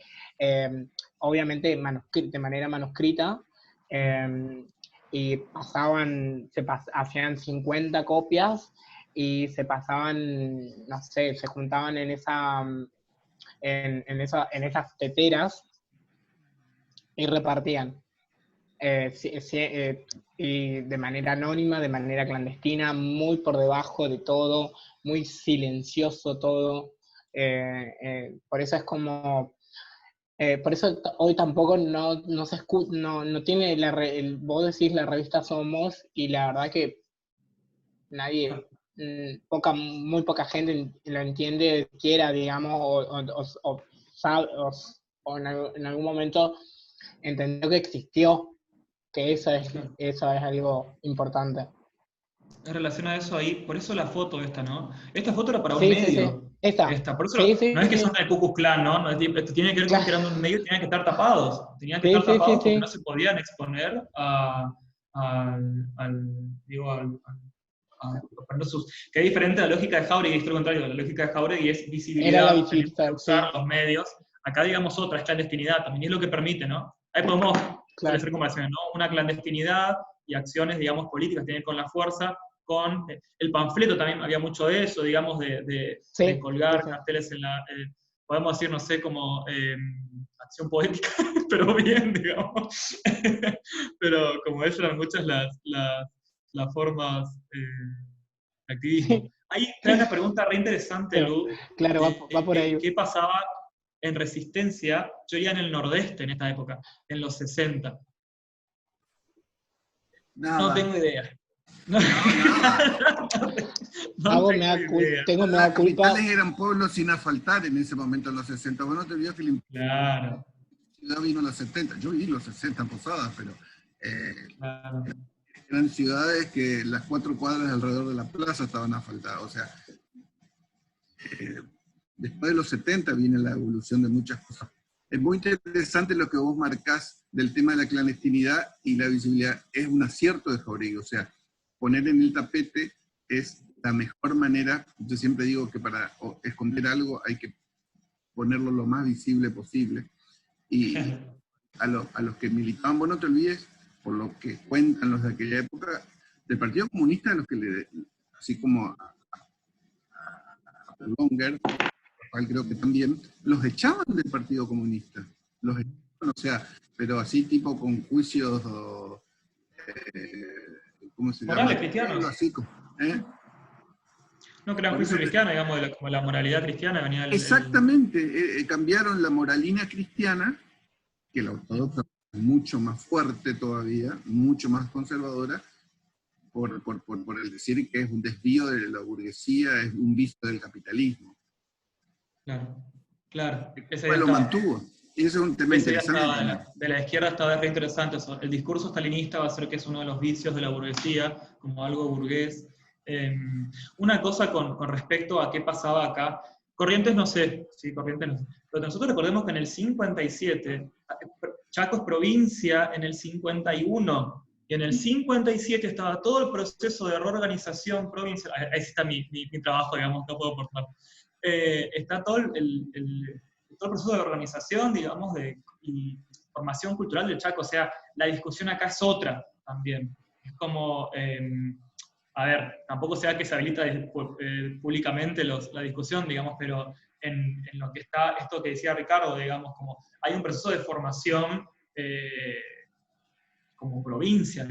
obviamente, de manera manuscrita, y hacían 50 copias y se pasaban, no sé, se juntaban en esas teteras y repartían. Y de manera anónima, de manera clandestina, muy por debajo de todo, muy silencioso todo. Por eso es como... por eso hoy tampoco no se escucha, no tiene vos decís la revista Somos, y la verdad que nadie, muy poca gente lo entiende siquiera, digamos, o sabe, o en algún momento entendió que existió, que eso es algo importante. En relación a eso ahí, por eso la foto esta, ¿no? Esta foto era para un Sí. medio. Por eso no es que son del Ku Klux Klan, ¿no? No esto tiene que ver con que eran un medio, tenían que estar tapados. Tenían que estar tapados porque no se podían exponer que es diferente a la lógica de Jáuregui, es lo contrario. La lógica de Jáuregui es visibilidad, tenemos que usar los medios. Acá, digamos, otra es clandestinidad, también es lo que permite, ¿no? Ahí podemos hacer comparaciones, ¿no? Una clandestinidad y acciones, digamos, políticas tienen con la fuerza, con el panfleto también había mucho de eso, digamos, de colgar carteles en la... podemos decir, no sé, como acción poética, pero bien, digamos. Pero como esas eran muchas las formas de activismo. Ahí hay una pregunta re interesante, Lu. Claro, va por ahí. ¿Qué pasaba en Resistencia? Yo iba en el Nordeste en esta época, en los 60. Nada. No tengo idea. No, Hago tengo mea Las culpa. capitales eran pueblos sin asfaltar en ese momento, en los 60. Bueno, te olvides que la Claro, ciudad vino en los 70. Yo viví en los 60 en Posadas, pero claro. eran ciudades que las 4 cuadras alrededor de la plaza estaban asfaltadas. O sea, después de los 70 viene la evolución de muchas cosas. Es muy interesante lo que vos marcás del tema de la clandestinidad y la visibilidad. Es un acierto de Jauregui. O sea, poner en el tapete es la mejor manera. Yo siempre digo que para esconder algo hay que ponerlo lo más visible posible. Y a los que militaban, vos no te olvides, por lo que cuentan los de aquella época, del Partido Comunista, los que así como a Longer, creo que también, los echaban del Partido Comunista. Los echaban, o sea, pero así tipo con juicios, ¿cómo se llama? Morales cristianos. Así, No crean juicio cristiano, digamos, como la moralidad cristiana venía Exactamente, cambiaron la moralina cristiana, que la ortodoxa es mucho más fuerte todavía, mucho más conservadora, por el decir que es un desvío de la burguesía, es un vicio del capitalismo. Claro, claro. Pues lo mantuvo. Y ese es un tema interesante. De la izquierda está re interesante eso. El discurso stalinista va a ser que es uno de los vicios de la burguesía, como algo burgués. Una cosa con respecto a qué pasaba acá. Corrientes no sé, sí, Corrientes no sé. Pero nosotros recordemos que en el 57, Chaco es provincia en el 51, y en el 57 estaba todo el proceso de reorganización provincial. Ahí está mi trabajo, digamos, no puedo aportar. Está todo el proceso de organización, digamos, y formación cultural del Chaco. O sea, la discusión acá es otra también. Es como, a ver, tampoco sea que se habilita públicamente la discusión, digamos, pero en lo que está, esto que decía Ricardo, digamos, como hay un proceso de formación como provincia,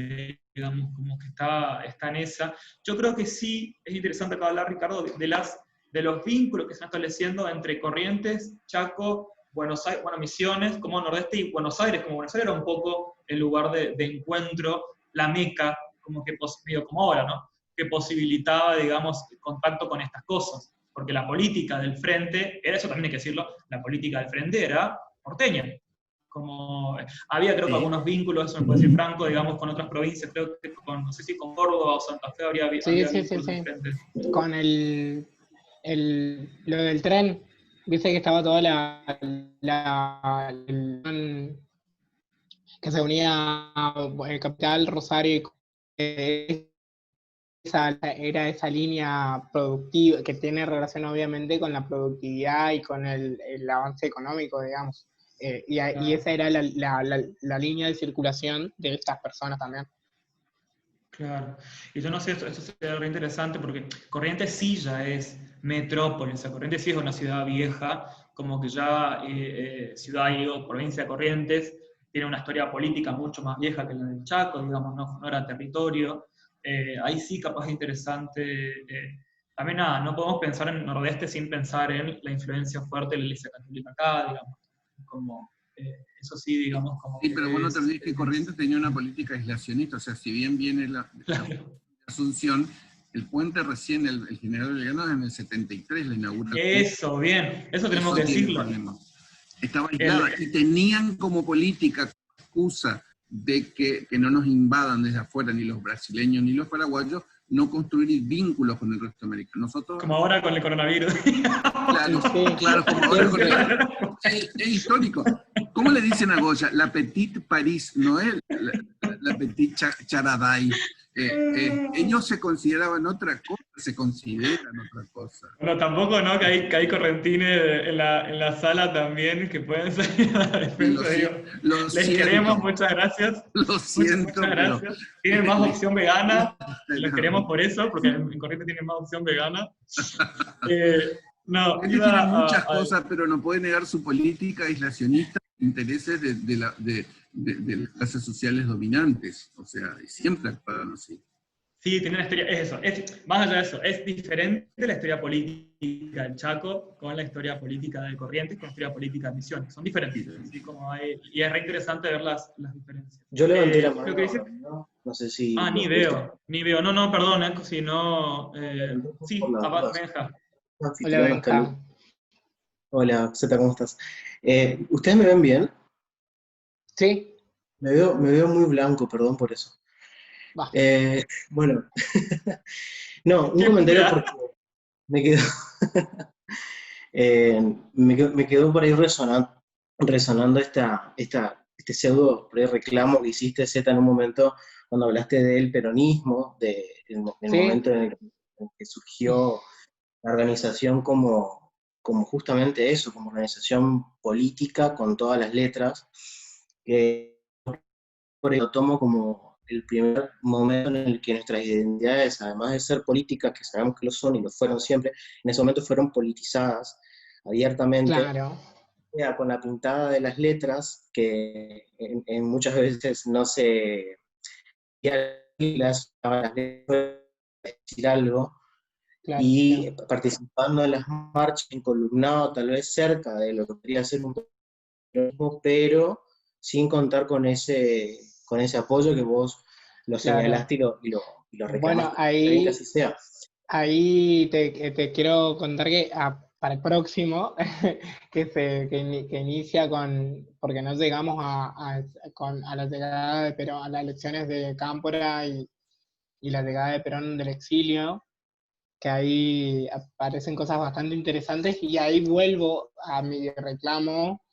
digamos, como que está en esa. Yo creo que sí es interesante acá hablar, Ricardo, de los vínculos que se están estableciendo entre Corrientes, Chaco, Buenos Aires, bueno, Misiones, como Nordeste, y Buenos Aires, como Buenos Aires era un poco el lugar de encuentro, la meca, como que como ahora, ¿no? Que posibilitaba, digamos, el contacto con estas cosas. Porque la política del frente, era eso también hay que decirlo, la política del frente era porteña. Como, había creo que algunos vínculos, eso me puede decir Franco, digamos, con otras provincias, creo que no sé si con Córdoba o Santa Fe había vínculos diferentes. Con lo del tren, viste que estaba toda que se unía Capital, Rosario, era esa línea productiva, que tiene relación obviamente con la productividad y con el avance económico, digamos. Y esa era la línea de circulación de estas personas también. Claro. Y yo no sé, esto sería re interesante porque Corrientes sí ya es metrópolis, o sea, Corrientes sí es una ciudad vieja, como que ya ciudad o provincia de Corrientes tiene una historia política mucho más vieja que la del Chaco, digamos, no era territorio. Ahí sí capaz es interesante. También nada, no podemos pensar en Nordeste sin pensar en la influencia fuerte de la Iglesia Católica acá, digamos, como... eso sí, digamos, como... Sí, pero vos no te olvides que Corrientes tenía una política aislacionista, o sea, si bien viene la Asunción, el puente recién, el general Belgrano en el 73 la inaugura. Eso, bien, eso tenemos que decirlo. Estaba aislada y tenían como política, como excusa de que no nos invadan desde afuera, ni los brasileños ni los paraguayos, no construir vínculos con el resto de América. Nosotros, como ahora con el coronavirus. Claro, claro, como ahora con es histórico. ¿Cómo le dicen a Goya? La Petite Paris, no es la Petite Charaday. Ellos se consideraban otra cosa, se consideran otra cosa. Bueno, tampoco, ¿no? Que hay correntines en la sala también que pueden salir a la defensa. Les queremos, muchas gracias. Lo siento. Muchas gracias. Tienen más opción vegana, los queremos por eso, porque en Corrientes tienen más opción vegana. No, tienen muchas cosas, pero no puede negar su política aislacionista, intereses de las clases sociales dominantes. O sea, siempre actuaron así. Sí, tiene una historia, es eso, más allá de eso, es diferente la historia política del Chaco con la historia política de Corrientes, con la historia política de Misiones, son diferentes, así como y es re interesante ver las diferencias. Yo levanté la Lo que mano, dice, ¿no? No sé si lo pudiste. ni veo, no, no, perdón, si no, Pregunté por sí, las dudas. Benja. Hola, Anfitrión, hasta luego. Benja. Hola, Zeta, ¿cómo estás? ¿Ustedes me ven bien? Sí, Me veo muy blanco, perdón por eso. va. Bueno, no, un ¡Qué comentario cura! porque me quedó, me quedó por ahí resonando este pseudo por ahí reclamo que hiciste, Zeta, en un momento cuando hablaste del peronismo, del Sí, momento en el que surgió la organización como justamente eso, como organización política con todas las letras, que por eso lo tomo como el primer momento en el que nuestras identidades, además de ser políticas, que sabemos que lo son y lo fueron siempre, en ese momento fueron politizadas abiertamente, claro. ya con la pintada de las letras, que muchas veces no se... las letras decir algo, Claro. y participando en las marchas, encolumnado tal vez cerca de lo que podría ser un peronismo, pero sin contar con ese apoyo que vos lo Claro. señalaste y lo Bueno, reclamaste. Está bien que así sea. ahí te quiero contar que para el próximo, que inicia porque no llegamos a la llegada de Perón, a las elecciones de Cámpora y la llegada de Perón del exilio, que ahí aparecen cosas bastante interesantes y ahí vuelvo a mi reclamo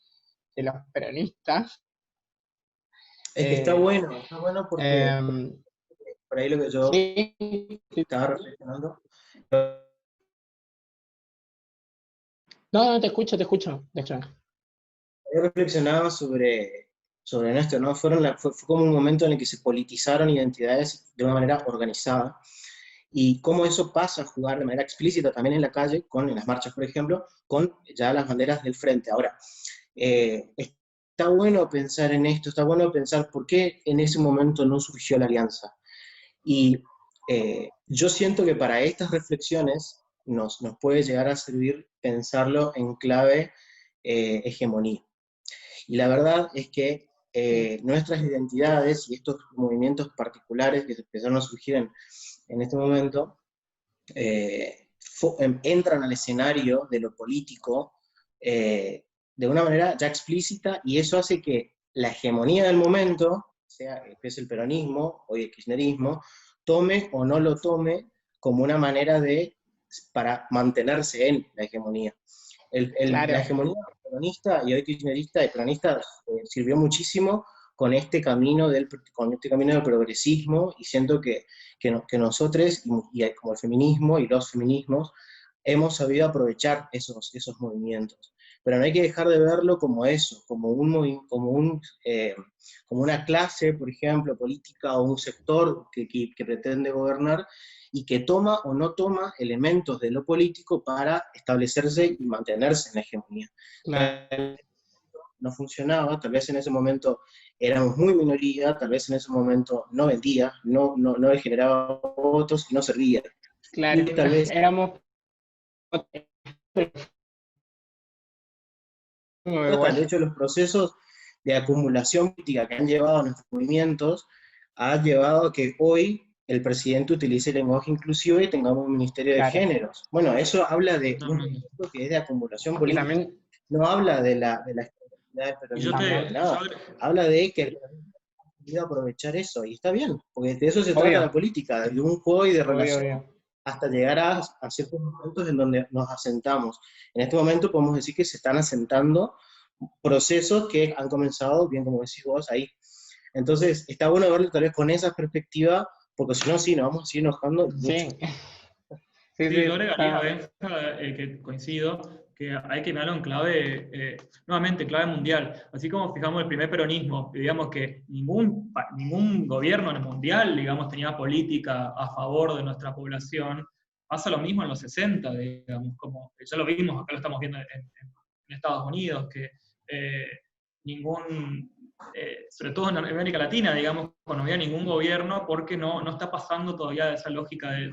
de los peronistas. Es que está bueno porque Em, por ahí lo que yo sí, sí. estaba reflexionando, No, no, te escucho, de hecho. había reflexionado sobre esto, ¿no? Fue como un momento en el que se politizaron identidades de una manera organizada y cómo eso pasa a jugar de manera explícita también en la calle, en las marchas, por ejemplo, con ya las banderas del frente. Ahora, está bueno pensar en esto, está bueno pensar por qué en ese momento no surgió la alianza. Y yo siento que para estas reflexiones nos puede llegar a servir pensarlo en clave hegemonía. Y la verdad es que nuestras identidades y estos movimientos particulares que empezaron a surgir en este momento, entran al escenario de lo político de una manera ya explícita y eso hace que la hegemonía del momento, sea que es el peronismo o el kirchnerismo, tome o no lo tome como una manera para mantenerse en la hegemonía. La Claro, hegemonía peronista y hoy kirchnerista y peronista sirvió muchísimo con este camino con este camino del progresismo y siento que nosotros, y como el feminismo y los feminismos, hemos sabido aprovechar esos movimientos. Pero no hay que dejar de verlo como eso, como una clase, por ejemplo, política o un sector que pretende gobernar y que toma o no toma elementos de lo político para establecerse y mantenerse en la hegemonía. claro. No funcionaba, tal vez en ese momento éramos muy minoría, tal vez en ese momento no vendía, no le generaba votos y no servía. Claro, Y tal vez, éramos igual. de hecho, los procesos de acumulación política que han llevado a nuestros movimientos, ha llevado a que hoy el presidente utilice el lenguaje inclusivo y tengamos un ministerio de Claro. géneros. Bueno, eso habla de un Totalmente. proceso que es de acumulación Y política. también, No habla de la estabilidad Y yo peronista, te, de también, yo nada. Habla de que el peronismo ha sabido aprovechar eso, y está bien, porque de eso se trata obvio, la política, de un juego y de obvio, relación, obvio. hasta llegar a ciertos momentos en donde nos asentamos. En este momento podemos decir que se están asentando procesos que han comenzado, bien como decís vos, ahí. Entonces, está bueno verlo tal vez con esa perspectiva, porque si no, sí, nos vamos a seguir enojando mucho. Sí, sí, Sí, sí, yo agregaría, está, Benja, que coincido, que hay que mirarlo en clave, nuevamente, clave mundial. Así como fijamos el primer peronismo, digamos que ningún gobierno en el mundial, digamos, tenía política a favor de nuestra población. Pasa lo mismo en los 60, digamos, como ya lo vimos, acá lo estamos viendo en Estados Unidos, que ningún sobre todo en América Latina, digamos, cuando no había ningún gobierno, porque no está pasando todavía de esa lógica de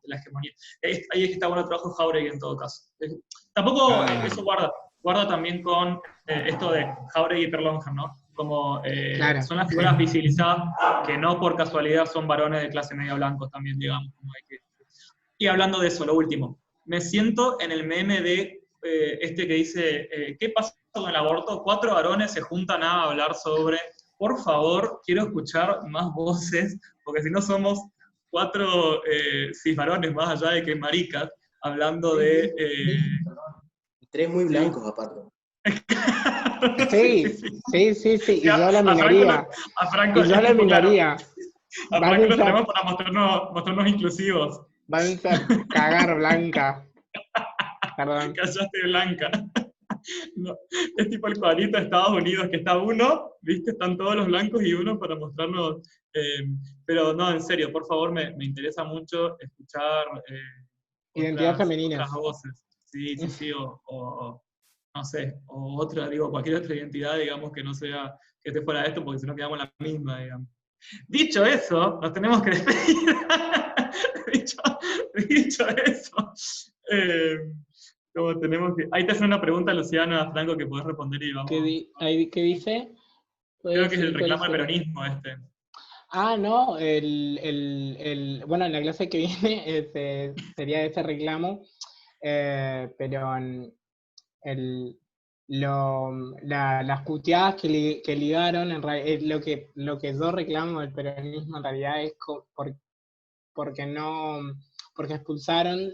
la hegemonía. Ahí es que está bueno el trabajo de Jáuregui en todo caso. Tampoco eso guarda también con esto de Jáuregui y Perlonja, ¿no? Como Claro. son las figuras visibilizadas que no por casualidad son varones de clase media blancos también, digamos. Como hay que... Y hablando de eso, lo último, me siento en el meme de este que dice, ¿qué pasa con el aborto? 4 varones se juntan a hablar sobre, por favor, quiero escuchar más voces, porque si no somos 4 cisvarones más allá de que maricas, hablando de... 3 muy blancos aparte. Sí, y yo la A minoría. Franco, Y yo la minoría. a Franco lo tenemos para mostrarnos inclusivos. Van a cagar blanca. Perdón. Callaste blanca. No, es tipo el cuadrito de Estados Unidos, que está uno, ¿viste? Están todos los blancos y uno para mostrarnos. Pero no, en serio, por favor, me interesa mucho escuchar Identidad femenina. otras voces. Sí, o no sé, o otra, digo, cualquier otra identidad, digamos, que no sea, que esté fuera de esto, porque si no quedamos la misma, digamos. Dicho eso, nos tenemos que despedir. dicho eso, como tenemos que... Ahí te hace una pregunta, Luciana, Franco, que podés responder y vamos. ¿Qué dice? Creo que es el reclamo del peronismo este. Ah, no, bueno, en la clase que viene sería ese reclamo, pero las puteadas que ligaron, lo que yo reclamo del peronismo en realidad es porque expulsaron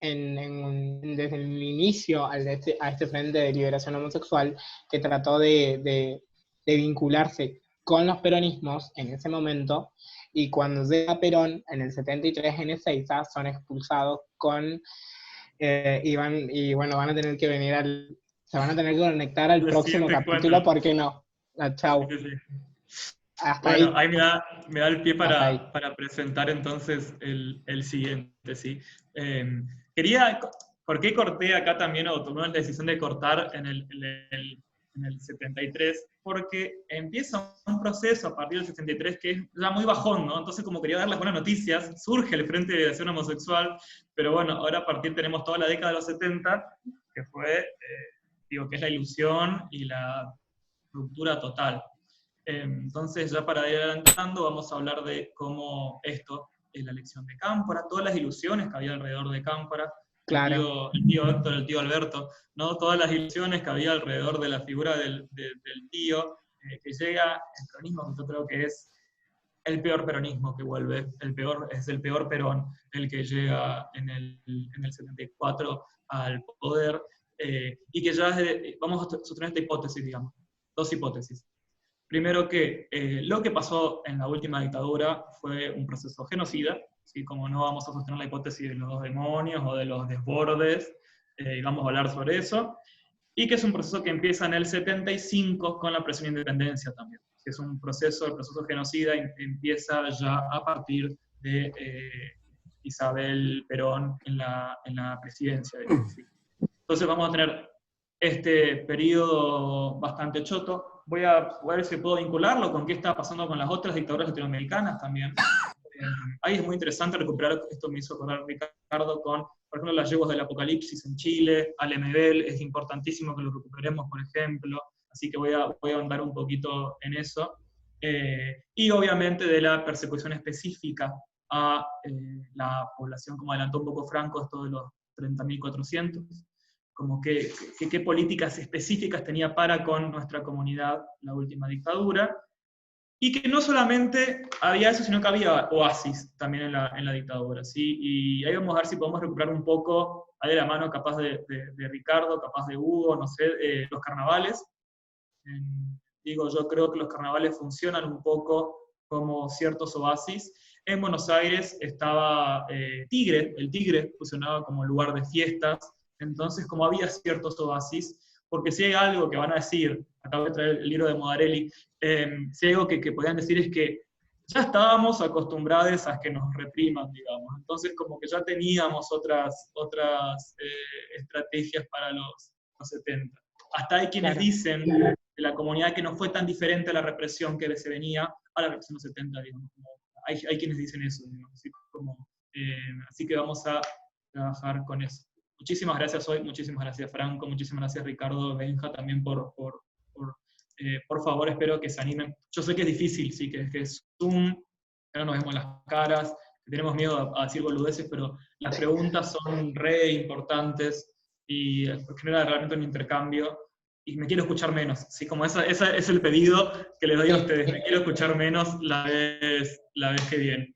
desde el inicio a este Frente de Liberación Homosexual, que trató de vincularse con los peronismos en ese momento, y cuando llega Perón en el 73 en Ezeiza, son expulsados van a tener que venir se van a tener que conectar al próximo capítulo, ¿por qué no? Chau. Sí. Bueno, ahí me da el pie para presentar entonces el siguiente, ¿sí? ¿Por qué corté acá también, o tomé la decisión de cortar en el 73? Porque empieza un proceso a partir del 73 que es ya muy bajón, ¿no? Entonces, como quería dar las buenas noticias, surge el Frente de Liberación Homosexual, pero bueno, ahora a partir tenemos toda la década de los 70, que fue, que es la ilusión y la ruptura total. Entonces, ya para ir adelantando, vamos a hablar de cómo esto es la elección de Cámpora, todas las ilusiones que había alrededor de Cámpora, claro. el tío Héctor, el tío Alberto, ¿no? Todas las ilusiones que había alrededor de la figura del tío, que llega el peronismo, que yo creo que es el peor peronismo que vuelve, es el peor Perón, el que llega en el 74 al poder, y que ya vamos a sostener esta hipótesis, digamos, 2 hipótesis. Primero que lo que pasó en la última dictadura fue un proceso genocida, ¿sí? Como no vamos a sostener la hipótesis de los 2 demonios o de los desbordes, y vamos a hablar sobre eso, y que es un proceso que empieza en el 75 con la presión de independencia también, que es el proceso genocida empieza ya a partir de Isabel Perón en la presidencia. ¿Sí? Entonces vamos a tener este periodo bastante choto. Voy a ver si puedo vincularlo con qué está pasando con las otras dictaduras latinoamericanas también. Ahí es muy interesante recuperar, esto me hizo acordar Ricardo, con, por ejemplo, las yeguas del apocalipsis en Chile, Alemebel, es importantísimo que lo recuperemos, por ejemplo, así que voy a ahondar un poquito en eso. Y obviamente de la persecución específica a la población, como adelantó un poco Franco, esto de los 30.400, como qué políticas específicas tenía para con nuestra comunidad la última dictadura, y que no solamente había eso, sino que había oasis también en la dictadura, ¿sí? Y ahí vamos a ver si podemos recuperar un poco, ahí de la mano capaz de Ricardo, capaz de Hugo, no sé, los carnavales. Yo creo que los carnavales funcionan un poco como ciertos oasis. En Buenos Aires estaba el Tigre funcionaba como lugar de fiestas, entonces como había ciertos oasis, porque si hay algo que van a decir, acabo de traer el libro de Modarelli, si hay algo que podían decir es que ya estábamos acostumbrados a que nos repriman, digamos, entonces como que ya teníamos otras estrategias para los 70. Hasta hay quienes dicen la comunidad que no fue tan diferente a la represión que se venía a la represión de los 70, digamos. Hay quienes dicen eso, digamos, así que vamos a trabajar con eso. Muchísimas gracias hoy, muchísimas gracias Franco, muchísimas gracias Ricardo, Benja también por favor, espero que se animen. Yo sé que es difícil, sí, que es Zoom, que no nos vemos las caras, que tenemos miedo a decir boludeces, pero las preguntas son re importantes y genera realmente un intercambio. Y me quiero escuchar menos, ¿sí? Como ese es el pedido que les doy a ustedes, me quiero escuchar menos la vez que viene.